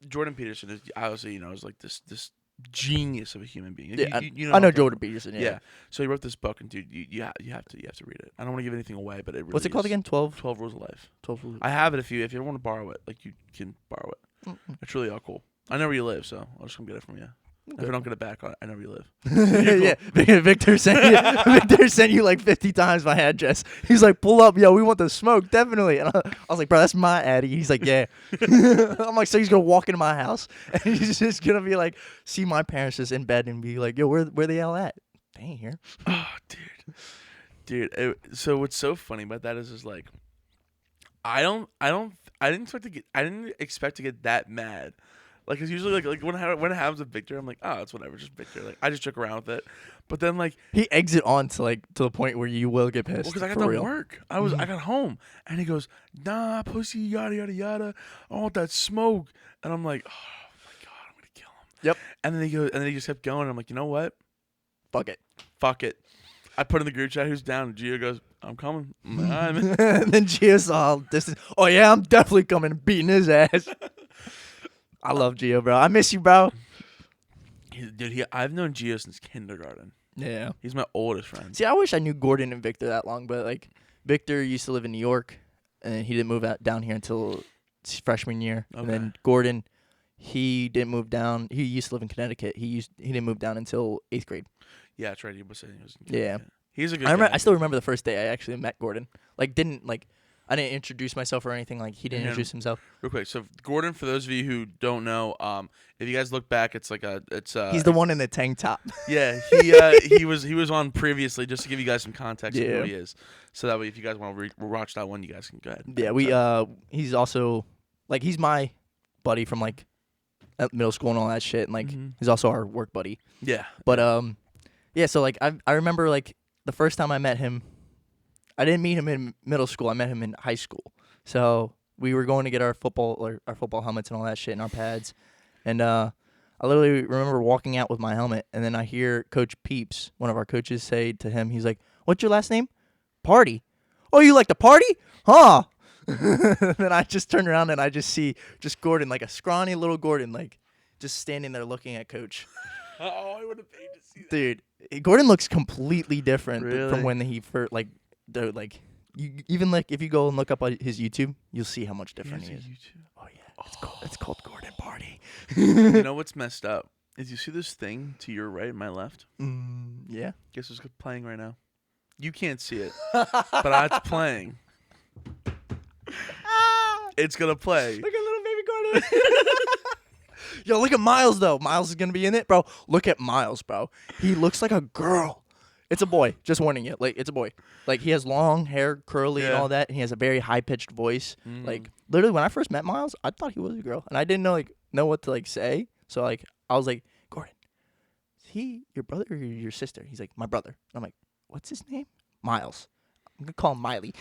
Jordan Peterson is obviously is like this genius of a human being. Yeah, I know Jordan Peterson. Yeah. So he wrote this book, and dude, you have to read it. I don't want to give anything away, but it really What's it called again? 12 Rules of Life. 12 Rules. I have it if you ever want to borrow it, like you can borrow it. It's really all cool. I know where you live, so I'll just come get it from you. If I don't get it back, I know where you live. Yeah, Victor sent you like 50 times my address. He's like, pull up, yo, we want the smoke, definitely. And I was like, bro, that's my Addy. He's like, yeah. I'm like, so he's gonna walk into my house and he's just gonna be like, see my parents just in bed and be like, yo, where the hell at? They ain't here. Oh, dude. So what's so funny about that is like, I didn't expect to get that mad. Like, it's usually like when it happens with Victor, I'm like, oh, it's whatever, just Victor. Like, I just joke around with it. But then, like, he exit on to the point where you will get pissed. Well, because I got done work. I got home, and he goes, nah, pussy, yada yada yada. I want that smoke, and I'm like, oh my god, I'm gonna kill him. Yep. And then he just kept going. I'm like, you know what? Fuck it. I put in the group chat who's down, and Gio goes, I'm coming. And then Gio's all distant. Oh yeah, I'm definitely coming, beating his ass. I love Gio, bro. I miss you, bro. Dude, I've known Gio since kindergarten. Yeah. He's my oldest friend. See, I wish I knew Gordon and Victor that long, but like Victor used to live in New York, and he didn't move down here until freshman year. Okay. And then Gordon, he didn't move down. He used to live in Connecticut. He didn't move down until 8th grade. Yeah, that's right. He was saying he was in Connecticut. Yeah. He's a good guy. I still remember the first day I actually met Gordon. I didn't introduce myself or anything. Like, he didn't introduce himself. Real quick, so Gordon, for those of you who don't know, if you guys look back, it's he's the one in the tank top. Yeah, he was on previously, just to give you guys some context of who he is. So that way, if you guys want to watch that one, you guys can go ahead. Yeah, he's also like he's my buddy from like middle school and all that shit, and like he's also our work buddy. Yeah, but yeah. So like I remember like the first time I met him. I didn't meet him in middle school. I met him in high school. So we were going to get our football helmets and all that shit and our pads. And I literally remember walking out with my helmet, and then I hear Coach Peeps, one of our coaches, say to him, he's like, "What's your last name?" "Party." "Oh, you like to party? Huh?" Then I just turn around and I just see just Gordon, like a scrawny little Gordon, like just standing there looking at Coach. Oh, I would have paid to see that. Dude, Gordon looks completely different Really? from when he first, like, even like if you go and look up on his YouTube, you'll see how much different he is. YouTube. Oh yeah, it's called Gordon Pardy. You know what's messed up is you see this thing to your right and my left. Yeah. Guess what's playing right now? You can't see it, but it's playing. It's gonna play. Look at little baby Gordon. Yo, look at Miles though. Miles is gonna be in it, bro. Look at Miles, bro. He looks like a girl. It's a boy. Just warning you. Like, it's a boy. Like, he has long hair, curly, and all that, and he has a very high pitched voice. Like, literally, when I first met Miles, I thought he was a girl, and I didn't know what to say. So like, I was like, Gordon, is he your brother or your sister? He's like, my brother. I'm like, what's his name? Miles. I'm gonna call him Miley.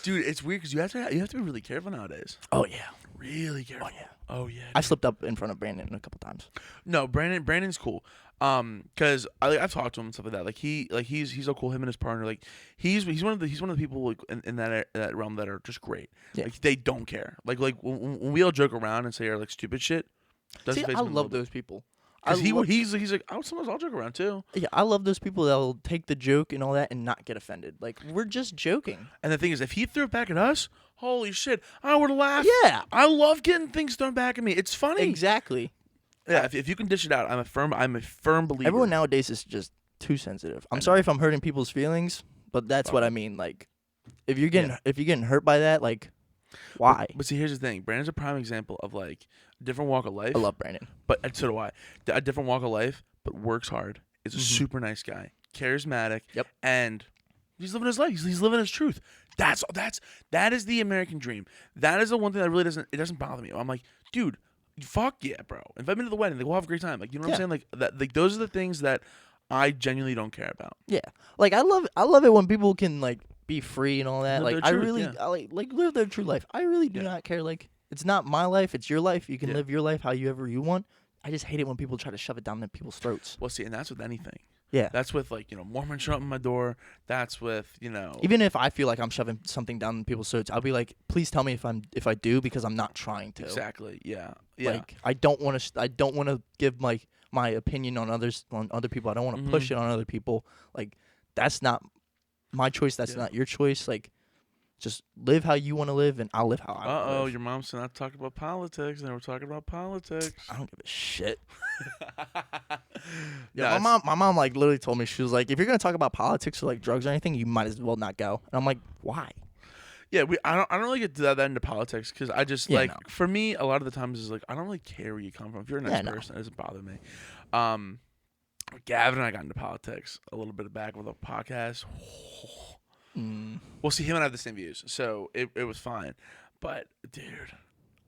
Dude, it's weird because you have to be really careful nowadays. Oh yeah. Really careful. Oh yeah. Oh yeah. I slipped up in front of Brandon a couple times. No, Brandon's cool. Cause I've talked to him and stuff like that. Like he's so cool. Him and his partner, like he's one of the people like in that realm that are just great. Yeah. Like they don't care. Like when we all joke around and say our like stupid shit. See, I love those people. He's like, sometimes I'll joke around too. Yeah, I love those people that'll take the joke and all that and not get offended. Like, we're just joking. And the thing is, if he threw it back at us, holy shit, I would laugh. Yeah. I love getting things thrown back at me. It's funny. Exactly. Yeah, if you can dish it out, I'm a firm believer. Everyone nowadays is just too sensitive. I'm sorry if I'm hurting people's feelings, but that's what I mean. Like, if you're getting hurt by that, like, why? But see, here's the thing. Brandon's a prime example of like a different walk of life. I love Brandon. But so do I. A different walk of life, but works hard. Is a super nice guy, charismatic. Yep. And he's living his life. He's living his truth. That is the American dream. That is the one thing that really doesn't bother me. I'm like, dude, fuck yeah, bro. Invite me to the wedding. Like, we'll have a great time. Like, you know what I'm saying? Like that. Like those are the things that I genuinely don't care about. Yeah. Like, I love it when people can like be free and all that. Live Like, their I truth, really yeah. I like live their true life. I really do not care. Like, it's not my life. It's your life. You can live your life however you want. I just hate it when people try to shove it down people's throats. Well, see, and that's with anything. Yeah. That's with like, Mormons showing up at my door. That's with, Even if I feel like I'm shoving something down people's throats, I'll be like, please tell me if I do, because I'm not trying to. Exactly. Yeah. Yeah. Like, I don't want to give my opinion on other people. I don't want to push it on other people. Like, that's not my choice. That's not your choice. Like, just live how you want to live, and I'll live how I want to live. Your mom said not to talk about politics, and we're talking about politics. I don't give a shit. Yeah, my mom like literally told me, she was like, if you're gonna talk about politics or like drugs or anything, you might as well not go. And I'm like, why? Yeah, I don't really get that into politics because I just for me a lot of the times is like I don't really care where you come from. If you're a nice person, it doesn't bother me. Gavin and I got into politics a little bit back with a podcast. Well, see, him and I have the same views, so it was fine. But dude,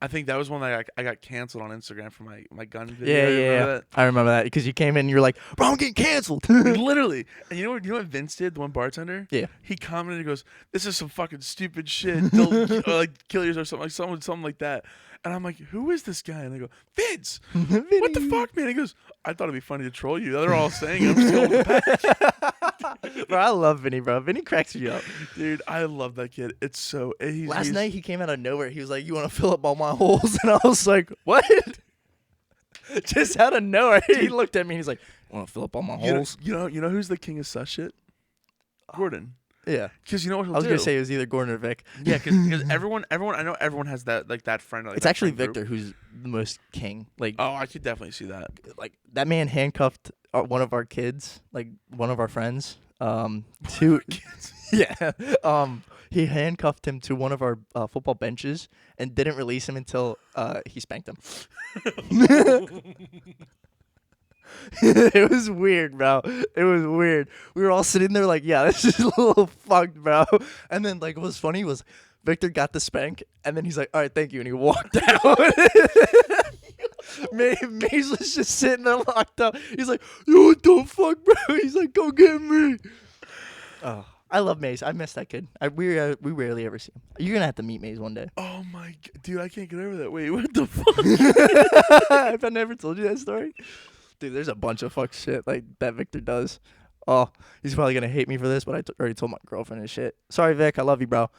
I think that was one that I got canceled on Instagram for my gun video. Yeah. I remember that because you came in and you're like, bro, I'm getting canceled. Literally. And you know what Vince did, the one bartender? Yeah. He commented and goes, this is some fucking stupid shit. Don't like kill yourself or something like that. And I'm like, who is this guy? And they go, Vince. What the fuck, man? He goes, I thought it'd be funny to troll you. They're all saying it. I'm just going with the patch. Bro, I love Vinny, bro. Vinny cracks me up. Dude, I love that kid. It's so... Last night he came out of nowhere. He was like, you want to fill up all my holes? And I was like, what? Just out of nowhere. He looked at me and he's like, want to fill up all my holes? You know who's the king of sus shit? Gordon. Yeah, because you know what he'll do. I was gonna say it was either Gordon or Vic. Yeah, because everyone, I know everyone has that friend. Like, it's actually Victor who's the most king. Like, oh, I could definitely see that. Like, that man handcuffed one of our kids, like one of our friends. He handcuffed him to one of our football benches and didn't release him until he spanked him. It was weird, bro. It was weird. We were all sitting there like, yeah, this is a little fucked, bro. And then, like, what was funny was Victor got the spank, and then he's like, all right, thank you, and he walked out. Maze was just sitting there locked up. He's like, yo, what the fuck, bro? He's like, go get me. Oh, I love Maze. I miss that kid. We rarely ever see him. You're going to have to meet Maze one day. Oh, my God. Dude, I can't get over that. Wait, what the fuck? Have I never told you that story? Dude, there's a bunch of fuck shit like that Victor does. Oh, he's probably gonna hate me for this, but I already told my girlfriend and shit. Sorry, Vic, I love you, bro.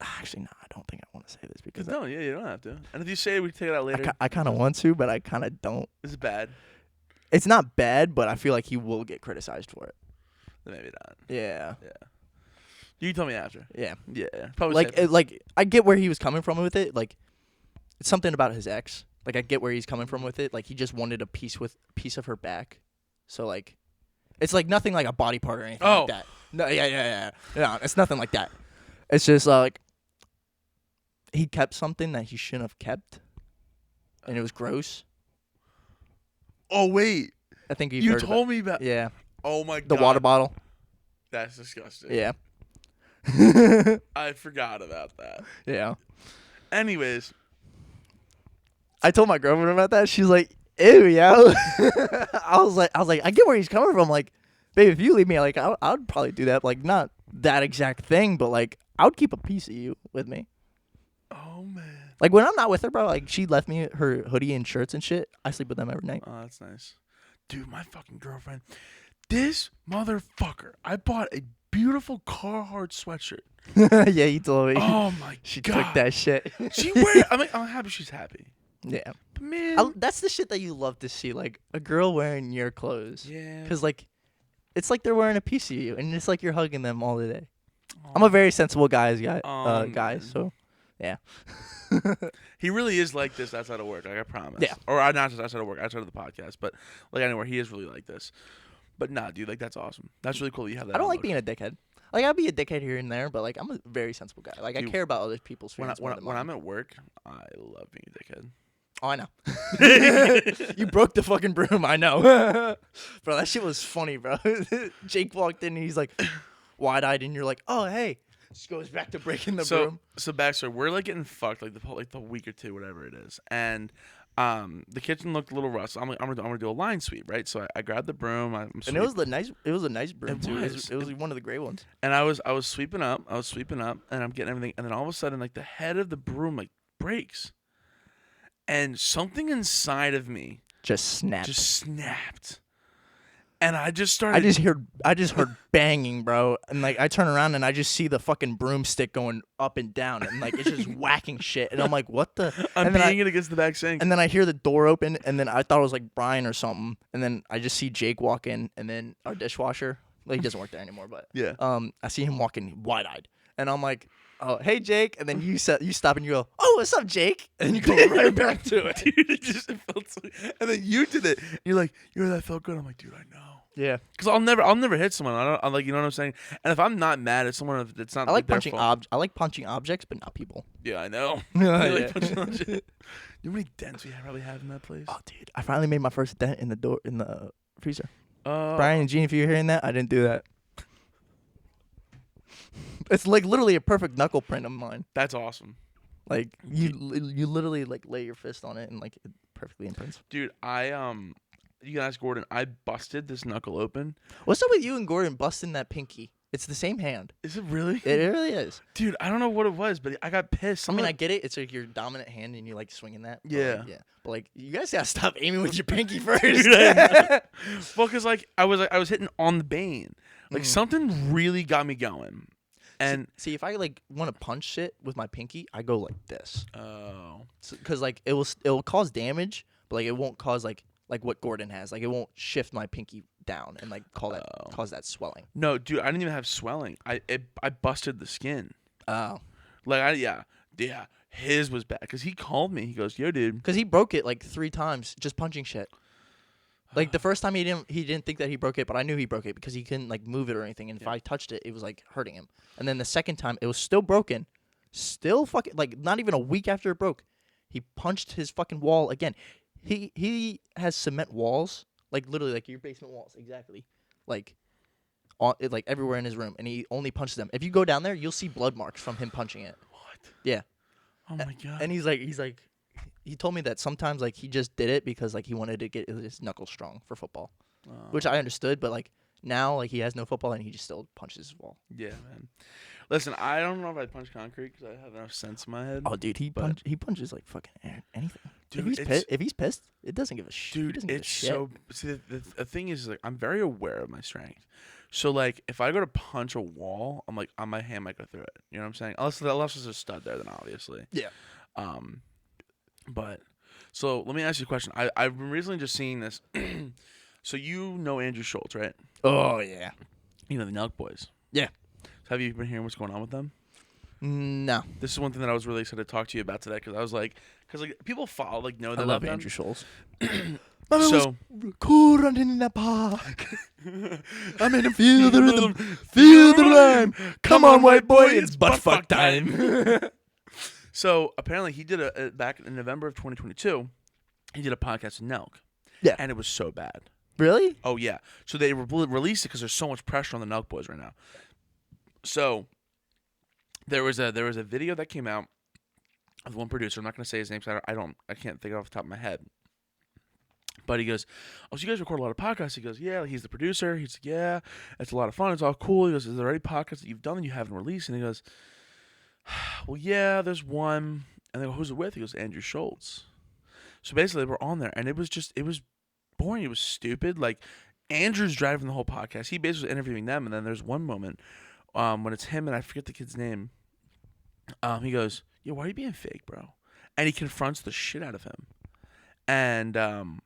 Actually, no, I don't think I want to say this because No, yeah, you don't have to. And if you say it, we can take it out later. I kind of want to, but I kind of don't. Is it bad? It's not bad, but I feel like he will get criticized for it. Then maybe not. Yeah. Yeah. You can tell me after. Yeah. Yeah. Probably Like I get where he was coming from with it. Like, it's something about his ex. Like, I get where he's coming from with it. Like, he just wanted a piece of her back. So, like, it's like nothing like a body part or anything like that. No, yeah. No, it's nothing like that. It's just like he kept something that he shouldn't have kept, and it was gross. Oh wait, I think you told me about. Yeah. Oh my god. The water bottle. That's disgusting. Yeah. I forgot about that. Yeah. Anyways, I told my girlfriend about that. She's like, "Ew, yo." I was like, I get where he's coming from. Like, babe, if you leave me, like, I would probably do that. Like, not that exact thing, but like, I would keep a piece of you with me. oh man. Like, when I'm not with her, bro, like, she left me her hoodie and shirts and shit. I sleep with them every night. Oh, that's nice. Dude, my fucking girlfriend. This motherfucker. I bought a beautiful Carhartt sweatshirt. Yeah, you told me. Oh my She god. took that shit. She wear. I mean, I'm happy she's happy. Yeah. But man. That's the shit that you love to see, like a girl wearing your clothes. Yeah. Because, like, it's like they're wearing a piece of you, and it's like you're hugging them all the day. I'm a very sensible guy, man. so, yeah. He really is like this outside of work. Like, I promise. Yeah. Or not just outside of work, outside of the podcast, but like anywhere, he is really like this. But nah, dude, like that's awesome. That's really cool that you have that. I don't like outlook. being a dickhead. Like, I'll be a dickhead here and there, but, like, I'm a very sensible guy. Like, Dude, I care about other people's When feelings more than mine. I'm at work, I love being a dickhead. Oh, I know. You broke the fucking broom. I know. Bro, that shit was funny, bro. Jake walked in and he's like wide-eyed and you're like, oh, hey. Just goes back to breaking the broom. So backstory, we're like getting fucked like the week or two, whatever it is. And the kitchen looked a little rough. So I'm gonna do a line sweep, right? So I grabbed the broom. And it was a nice broom It too. was. It was one of the gray ones. And I was sweeping up, and I'm getting everything, and then all of a sudden, like the head of the broom like breaks. And something inside of me Just snapped. And I just started. I just heard banging, bro. And like I turn around and I just see the fucking broomstick going up and down, and like it's just whacking shit. And I'm like, what the? I'm beating it against the back sink. And then I hear the door open, and then I thought it was like Brian or something. And then I just see Jake walk in, and then our dishwasher. Like, he doesn't work there anymore, but yeah. I see him walking wide-eyed, and I'm like, oh, hey, Jake. And then you stop and you go, oh, what's up, Jake? And you go right back to it. Dude, it felt so. And then you did it. You're like, that felt good. I'm like, dude, I know. Yeah. Because I'll never hit someone. I'm like, you know what I'm saying? And if I'm not mad at someone, it's not. I like their punching fault. I like punching objects, but not people. Yeah, I know. Yeah. Like punching on shit. You know how many dents we probably have in that place? Oh, dude, I finally made my first dent in the freezer. Oh. Brian and Gene, if you're hearing that, I didn't do that. It's like literally a perfect knuckle print of mine. That's awesome. Like you literally like lay your fist on it and like it perfectly imprints. Dude, you can ask Gordon. I busted this knuckle open. What's up with you and Gordon busting that pinky? It's the same hand. Is it really? It really is. Dude, I don't know what it was, but I got pissed. I mean, I get it. It's like your dominant hand and you like swinging that. Yeah. Yeah. But like, you guys gotta stop aiming with your pinky first. Well, because like I was hitting on the bane. Like something really got me going. And see, if I like want to punch shit with my pinky, I go like this. Oh. Because like it will cause damage, but like it won't cause like what Gordon has. Like it won't shift my pinky down and like cause that swelling. No, dude, I didn't even have swelling. I busted the skin. Oh. Like yeah. His was bad because he called me. He goes, "Yo, dude," because he broke it like 3 times just punching shit. Like the first time he didn't think that he broke it, but I knew he broke it because he couldn't like move it or anything. And if I touched it, it was like hurting him. And then the second time, it was still broken, still fucking like not even a week after it broke, he punched his fucking wall again. He has cement walls, like literally like your basement walls, exactly, like like everywhere in his room, and he only punches them. If you go down there, you'll see blood marks from him punching it. What? Yeah. Oh my god. And he's like. He told me that sometimes like he just did it because like he wanted to get his knuckles strong for football, which I understood. But like now like he has no football and he just still punches his wall. Yeah, man. Listen, I don't know if I punch concrete because I have enough sense in my head. Oh, dude, he punches like fucking anything. Dude, if he's pissed, it doesn't give a shit. dude, it's so. See, the thing is, like, I'm very aware of my strength. So, like, if I go to punch a wall, I'm like, on my hand might go through it. You know what I'm saying? Unless there's a stud there, then obviously. Yeah. But so let me ask you a question. I've been recently just seeing this. So you know Andrew Schultz, right? Oh yeah. You know the Nelk Boys. Yeah. So have you been hearing what's going on with them? No. This is one thing that I was really excited to talk to you about today because I was like, people follow, like, know that I love them. Andrew Schultz. So cool running in the park. I'm in the feel the rhythm, feel the rhyme. Come on, white boy, it's butt fuck time. So apparently he did a back in November of 2022. He did a podcast with Nelk. Yeah. And it was so bad. Really? Oh yeah. So they released it because there's so much pressure on the Nelk Boys right now. So there was a video that came out of one producer. I'm not going to say his name because I can't think off the top of my head. But he goes, "Oh, so you guys record a lot of podcasts?" He goes, "Yeah." He's the producer. He's like, "Yeah, it's a lot of fun. It's all cool." He goes, "Is there any podcasts that you've done that you haven't released?" And he goes, "Well, yeah, there's one." And they go, "Who's it with?" He goes, "Andrew Schultz." So basically, we're on there, and it was boring. It was stupid. Like, Andrew's driving the whole podcast. He basically was interviewing them, and then there's one moment when it's him, and I forget the kid's name. He goes, "Yo, why are you being fake, bro?" And he confronts the shit out of him. And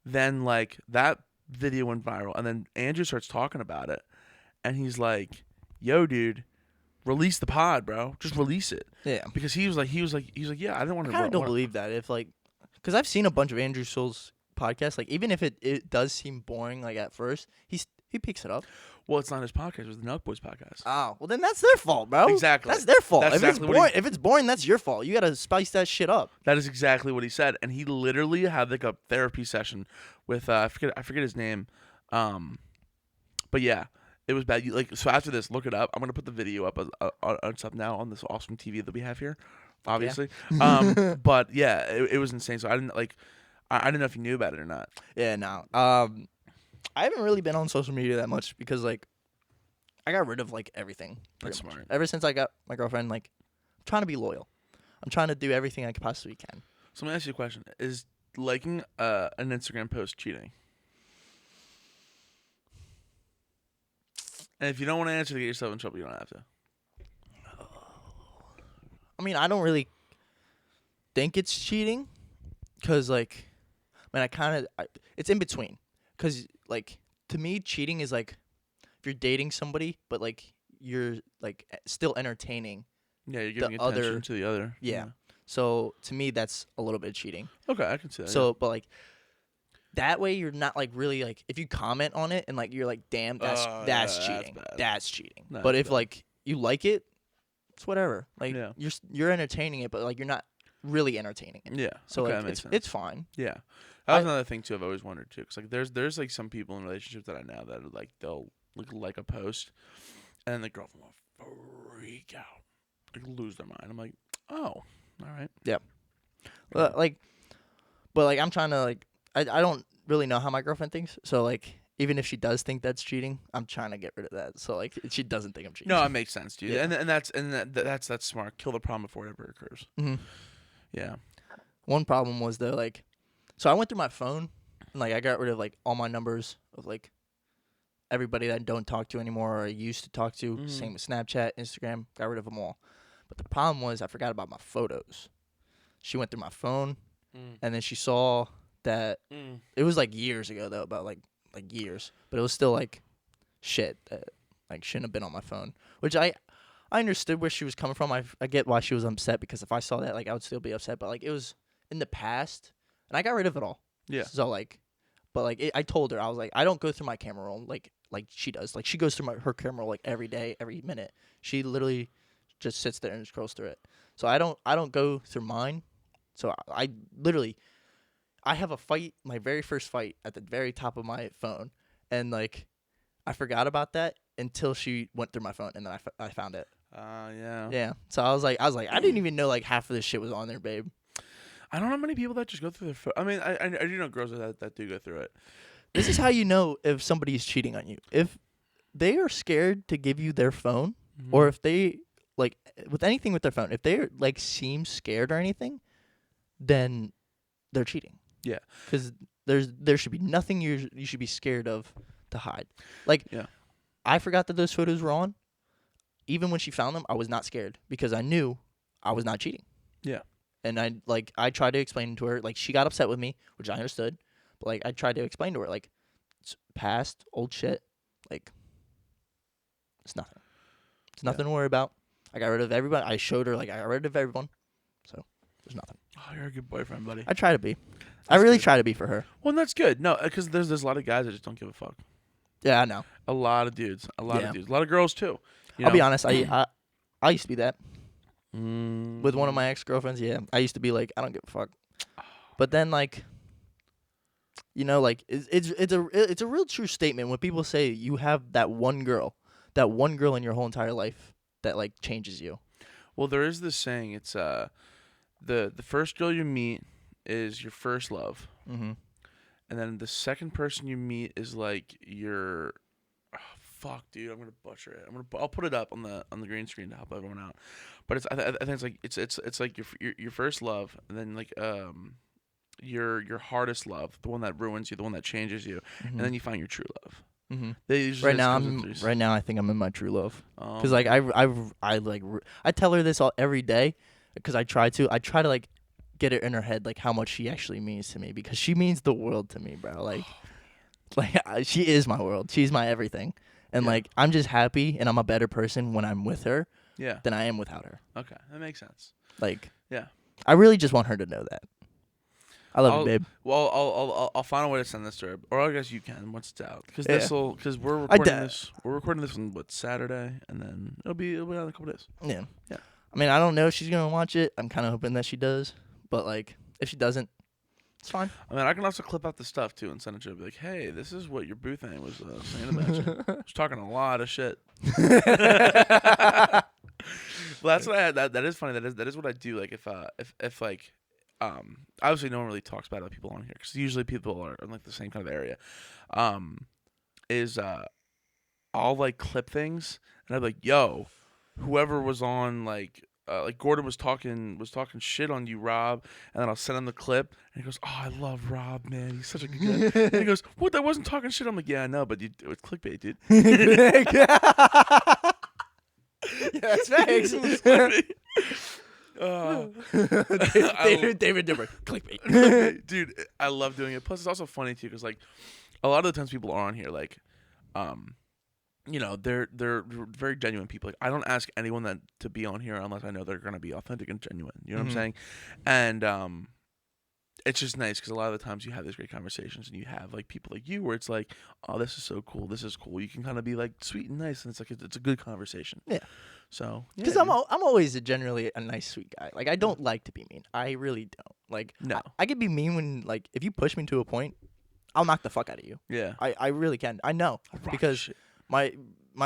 then, like, that video went viral, and then Andrew starts talking about it, and he's like, "Yo, dude, release the pod, bro. Just release it." Yeah. Because he was like, "Yeah, I didn't want to." I kind of don't believe that. If, like, because I've seen a bunch of Andrew Schultz podcasts. Like, even if it does seem boring, like, at first, he picks it up. Well, it's not his podcast. It was the Nelk Boys podcast. Oh, well, then that's their fault, bro. Exactly. That's their fault. That's If it's boring, that's your fault. You gotta spice that shit up. That is exactly what he said, and he literally had like a therapy session with I forget his name, but yeah, it was bad. So after this, look it up. I'm gonna put the video up on stuff now on this awesome TV that we have here, obviously. Yeah. But yeah, it was insane. So I didn't know if you knew about it or not. Yeah, no. I haven't really been on social media that much because, like, I got rid of, like, everything. That's smart. Ever since I got my girlfriend, like, I'm trying to be loyal. I'm trying to do everything I possibly can. So let me ask you a question: is liking an Instagram post cheating? And if you don't want to answer to get yourself in trouble, you don't have to. I mean, I don't really think it's cheating because, like, I mean, it's in between. Because, like, to me, cheating is, like, if you're dating somebody, but, like, you're, like, still entertaining. Yeah, you're giving attention to the other. Yeah. So, to me, that's a little bit of cheating. Okay, I can see that. So, yeah. But, like, that way you're not, like, really, like, if you comment on it and, like, you're like, damn, that's cheating. That's cheating. No, but that's if, bad. like, you like it, it's whatever. Like, Yeah. you're entertaining it, but, like, you're not really entertaining it. Yeah. So, okay, like, it's fine. Yeah. That was another thing too. I've always wondered too, because like there's like some people in relationships that I know that are, like, they'll like a post, and then the girlfriend will freak out, like lose their mind. I'm like, oh, all right. Yeah. But like I'm trying to, like, I don't really know how my girlfriend thinks. So, like, even if she does think that's cheating, I'm trying to get rid of that. So, like, she doesn't think I'm cheating. No, it makes sense, dude. Yeah. And that's smart. Kill the problem before it ever occurs. Mm-hmm. Yeah. One problem was though, like, so I went through my phone and, like, I got rid of, like, all my numbers of, like, everybody that I don't talk to anymore or I used to talk to. Mm-hmm. Same with Snapchat, Instagram, got rid of them all. But the problem was I forgot about my photos. She went through my phone and then she saw that it was, like, years ago though, about like years, but it was still, like, shit that, like, shouldn't have been on my phone, which I understood where she was coming from. I get why she was upset, because if I saw that, like, I would still be upset, but, like, it was in the past. And I got rid of it all. Yeah. So, like, but, like, I told her, I was like, I don't go through my camera roll like she does. Like, she goes through her camera roll, like, every day, every minute. She literally just sits there and scrolls through it. So I don't go through mine. So I literally, I have a fight, my very first fight, at the very top of my phone, and, like, I forgot about that until she went through my phone, and then I found it. Yeah. Yeah. So I was like, I didn't even know, like, half of this shit was on there, babe. I don't know many people that just go through their phone. I mean, I do know girls that do go through it. This is how you know if somebody's cheating on you. If they are scared to give you their phone, or if they, like, with anything with their phone, if they, like, seem scared or anything, then they're cheating. Yeah. Because there should be nothing you should be scared of to hide. Like, I forgot that those photos were on. Even when she found them, I was not scared because I knew I was not cheating. Yeah. And I tried to explain to her, like, she got upset with me, which I understood. But, like, I tried to explain to her, like, it's past, old shit. Like, it's nothing. It's nothing to worry about. I got rid of everybody. I showed her, like, I got rid of everyone. So, there's nothing. Oh, you're a good boyfriend, buddy. I try to be. I really try to be for her. Well, that's good. No, because there's a lot of guys that just don't give a fuck. Yeah, I know. A lot of dudes. A lot of girls, too. I'll be honest. I used to be that. With one of my ex-girlfriends, I used to be like, I don't give a fuck. But then, like, you know, like, it's a real true statement when people say you have that one girl in your whole entire life that, like, changes you. Well, there is this saying. It's the first girl you meet is your first love, and then the second person you meet is like your. Oh, fuck, dude, I'm gonna butcher it. I'll put it up on the green screen to help everyone out. But I think it's like it's like your first love, and then like your hardest love, the one that ruins you, the one that changes you, and then you find your true love. Right now, I think I'm in my true love. Because like I tell her this every day, because I try to like get it in her head like how much she actually means to me, because she means the world to me, bro. Like she is my world. She's my everything, and like I'm just happy and I'm a better person when I'm with her. Than I am without her. Okay, that makes sense. Like I really just want her to know that. I love you, babe. Well, I'll find a way to send this to her, or I guess you can once it's out, because we're recording this. We're recording this on Saturday, and then it'll be out in a couple days. Yeah. I mean, I don't know if she's gonna watch it. I'm kind of hoping that she does, but like if she doesn't, it's fine. I mean, I can also clip out the stuff too and send it to her. Be like, hey, this is what your boo thing was saying about you. I was talking a lot of shit. Well, that's what I had. That is funny. That is what I do. Like if like. Obviously no one really talks about other people on here because usually people are in like the same kind of area. I'll like clip things and I'm like, yo, whoever was on like Gordon was talking shit on you, Rob, and then I'll send him the clip and he goes, oh, I love Rob, man, he's such a good guy. And he goes, what? I wasn't talking shit. I'm like, yeah, I know, but it was clickbait, dude. That's facts. David Dimmer, clickbait. Dude, I love doing it. Plus, it's also funny too, because like a lot of the times people are on here, like, you know, they're very genuine people. Like, I don't ask anyone to be on here unless I know they're gonna be authentic and genuine. You know what I'm saying? And it's just nice because a lot of the times you have these great conversations and you have like people like you where it's like, oh, this is so cool. This is cool. You can kind of be like sweet and nice, and it's like it's a good conversation. Yeah. So, because I'm always generally a nice, sweet guy. Like, I don't like to be mean. I really don't. Like, no. I can be mean when, like, if you push me to a point, I'll knock the fuck out of you. Yeah. I really can. I know. Because my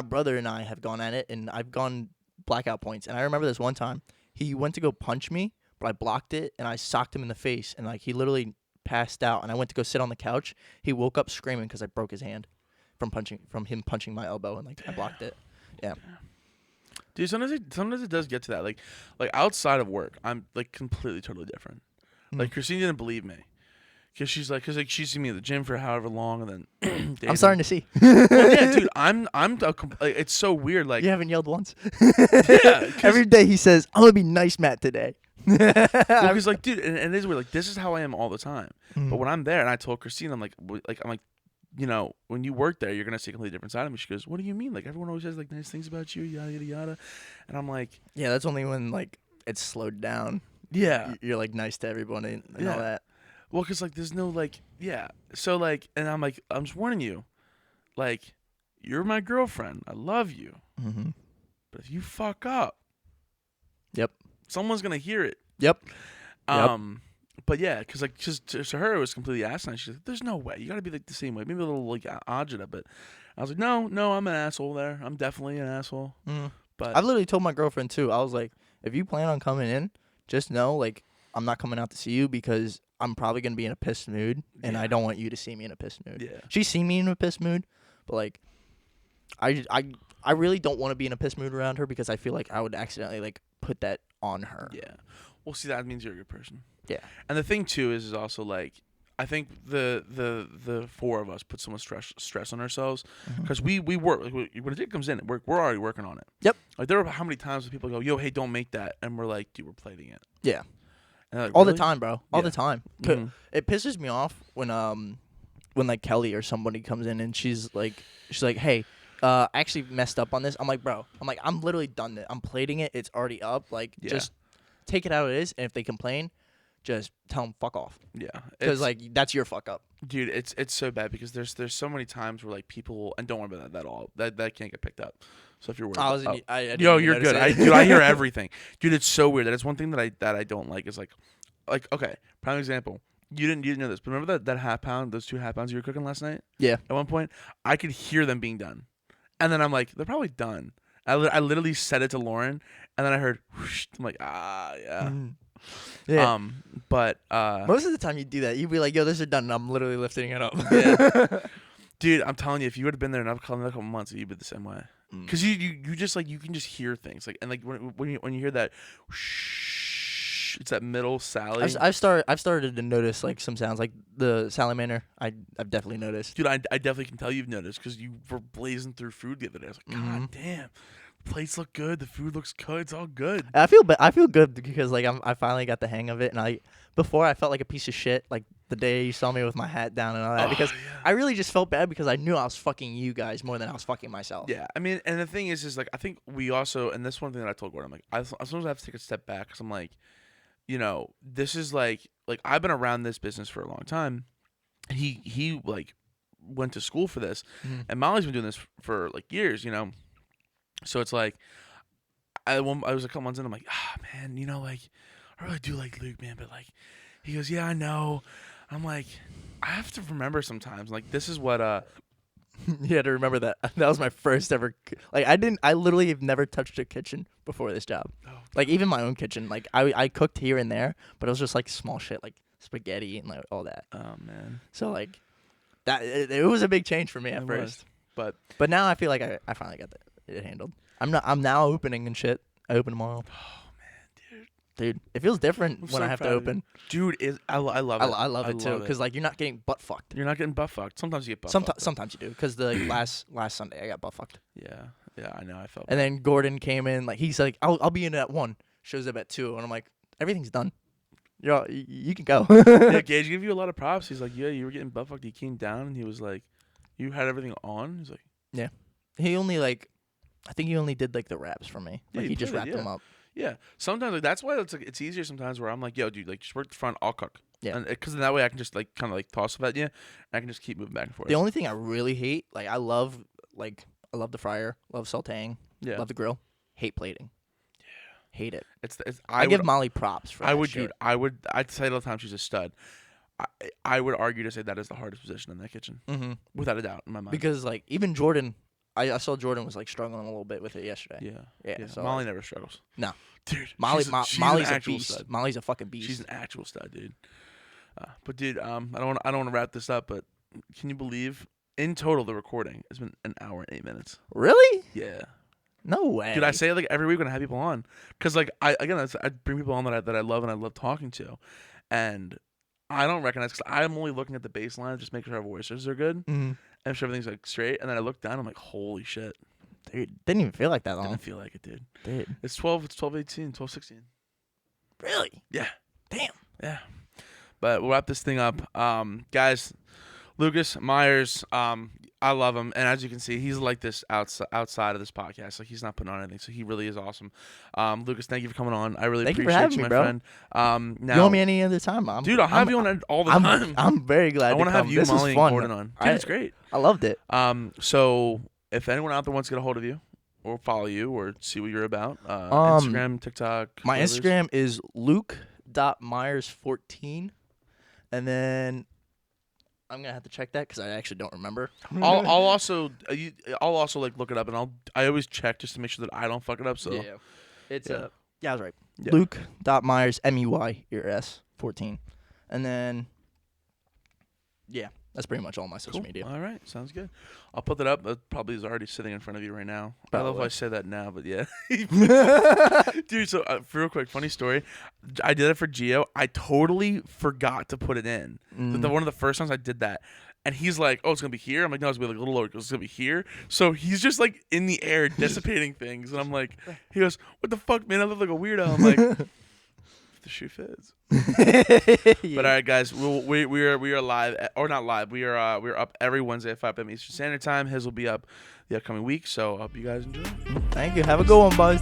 brother and I have gone at it, and I've gone blackout points. And I remember this one time, he went to go punch me, but I blocked it, and I socked him in the face. And, like, he literally passed out. And I went to go sit on the couch. He woke up screaming because I broke his hand from him punching my elbow, and, like, I blocked it. Yeah. Dude, sometimes it does get to that. Like outside of work, I'm like completely totally different. Like Christine didn't believe me, because she's like, she's seen me at the gym for however long, and then I'm starting to see. Well, yeah, dude, it's so weird. Like, you haven't yelled once. Yeah, every day he says, "I'm gonna be nice, Matt, today." Because like, dude, and it is weird. Like, this is how I am all the time. But when I'm there, and I told Christine, I'm like. You know, when you work there, you're gonna see a completely different side of me. She goes, "What do you mean? Like, everyone always says like nice things about you, yada yada yada." And I'm like, "Yeah, that's only when like it's slowed down. Yeah, you're like nice to everyone and all that." Well, because like there's no like So like, and I'm like, I'm just warning you, like, you're my girlfriend. I love you. But if you fuck up, someone's gonna hear it. But yeah, because like, just to her, it was completely asinine. She's like, "There's no way. You got to be like the same way. Maybe a little like agita." But I was like, "No, I'm an asshole. There, I'm definitely an asshole." But I've literally told my girlfriend too. I was like, "If you plan on coming in, just know like I'm not coming out to see you because I'm probably gonna be in a pissed mood, and I don't want you to see me in a pissed mood." Yeah, she's seen me in a pissed mood, but like, I really don't want to be in a pissed mood around her because I feel like I would accidentally like put that on her. Yeah. Well, see, that means you're a good person. Yeah. And the thing too is also like, I think the four of us put so much stress on ourselves because we work. Like, when a date comes in, we're already working on it. Yep. Like there are how many times people go, "Yo, hey, don't make that," and we're like, "Dude, we're plating it." Yeah. And like, All really? the time, bro. All the time. Mhm. It pisses me off when like Kelly or somebody comes in and she's like, hey, I actually messed up on this. I'm like, bro. I'm literally done it. I'm plating it. It's already up. Like, just take it how it is. And if they complain, just tell them fuck off. Yeah. Because like that's your fuck up. Dude, it's so bad because there's so many times where like people, and don't worry about that at all. That can't get picked up. So if you're worried, I didn't yo, even you're notice good. it. Dude, I hear everything. Dude, it's so weird. That is one thing that I don't like is like okay, prime example. You didn't know this, but remember that half pound, those 2 half pounds you were cooking last night? Yeah. At one point, I could hear them being done, and then I'm like, they're probably done. I literally said it to Lauren, and then I heard, whoosh, I'm like, yeah. Yeah. But most of the time you do that, you'd be like, yo, this is done, and I'm literally lifting it up. Yeah. Dude, I'm telling you, if you would have been there another couple months, you'd be the same way. Because you just like, you can just hear things like, and like when you hear that, shh, it's that middle Sally. I've started to notice like some sounds like the salamander. I've definitely noticed. Dude, I definitely can tell you've noticed because you were blazing through food the other day. I was like, God damn, plates look good, the food looks good, it's all good. I feel good because like I finally got the hang of it, and before I felt like a piece of shit like the day you saw me with my hat down and all that because I really just felt bad because I knew I was fucking you guys more than I was fucking myself. Yeah, I mean, and the thing is like I think we also, and this one thing that I told Gordon, I'm like, I sometimes have to take a step back because I'm like, you know, this is like I've been around this business for a long time. He like went to school for this, and Molly's been doing this for like years, you know. So it's like I was a couple months in, I'm like, man, you know, like I really do like Luke, man, but like he goes, yeah, I know. I'm like, I have to remember sometimes, like this is what You had to remember that. That was my first ever. I literally have never touched a kitchen before this job. Oh, like even my own kitchen. Like I cooked here and there, but it was just like small shit, like spaghetti and like all that. Oh man. So like that it was a big change for me at first. But now I feel like I finally got it handled. I'm now opening and shit. I open tomorrow. Oh man, dude, it feels different when I have to open. Dude, I love it. I love it too because like you're not getting butt fucked. You're not getting butt fucked. Sometimes you get butt fucked. Sometimes you do because the last Sunday I got butt fucked. Yeah, I know. I felt. And then Gordon came in like he's like I'll be in at 1. Shows up at 2, and I'm like everything's done. You can go. Yeah, Gage gave you a lot of props. He's like, yeah, you were getting butt fucked. He came down and he was like, you had everything on. He's like, yeah. He only I think he only did like the wraps for me. Like he just wrapped them up. Yeah. Sometimes like that's why it's easier sometimes where I'm like, yo, dude, like just work the front, I'll cook. Yeah. Because that way I can just like kind of like toss it at you, and I can just keep moving back and forth. The only thing I really hate, like I love the fryer, love sautéing, love the grill, hate plating. Yeah. Hate it. I give Molly props for that shit. Dude, I'd say all the time she's a stud. I would argue to say that is the hardest position in that kitchen, without a doubt in my mind. Because like even Jordan. I saw Jordan was like struggling a little bit with it yesterday. Yeah. So Molly never struggles. No, dude. Molly's a beast. Stud. Molly's a fucking beast. She's an actual stud, dude. But dude, I don't want to wrap this up, but can you believe in total the recording has been 1 hour and 8 minutes? Really? Yeah. No way. Dude, I say it like every week when I have people on, because like I bring people on that I love and I love talking to, and I don't recognize because I'm only looking at the baseline, just making sure our voices are good. And if everything's like straight, and then I look down, I'm like, holy shit. Dude, didn't even feel like that long. Didn't feel like it, dude. Dude. It's 12:18, 12:16. Really? Yeah. Damn. Yeah. But we'll wrap this thing up. Guys, Lucas Meyers, I love him. And as you can see, he's like this outside of this podcast. Like he's not putting on anything. So he really is awesome. Lucas, thank you for coming on. I really appreciate you, my friend. Now, you want me any other time, Mom? Dude, I'll have you on all the time. I'm very glad I want to have you, this Molly, and Gordon on. Dude, it's great. I loved it. So if anyone out there wants to get a hold of you or follow you or see what you're about, Instagram, TikTok. My Instagram is luke.myers14. And then I'm gonna have to check that because I actually don't remember. I'll also like look it up, and I always check just to make sure that I don't fuck it up. So it's I was right. Yeah. Luke.Myers MEYERS 14, and then That's pretty much all my social Cool. media. All right, sounds good. I'll put that up. That probably is already sitting in front of you right now. I love if I say that now, but yeah. Dude, so real quick, funny story. I did it for Gio. I totally forgot to put it in. One of the first times I did that. And he's like, oh, it's going to be here? I'm like, no, it's going to be like a little lower because it's going to be here. So he's just like in the air dissipating things. And I'm like, he goes, what the fuck, man? I look like a weirdo. I'm like, the shoe fits. Yeah. But all right, guys, we are live, or not live. We are up every Wednesday at 5 p.m. Eastern Standard Time. His will be up the upcoming week. So I hope you guys enjoy. Thank you. Have a good one, boys.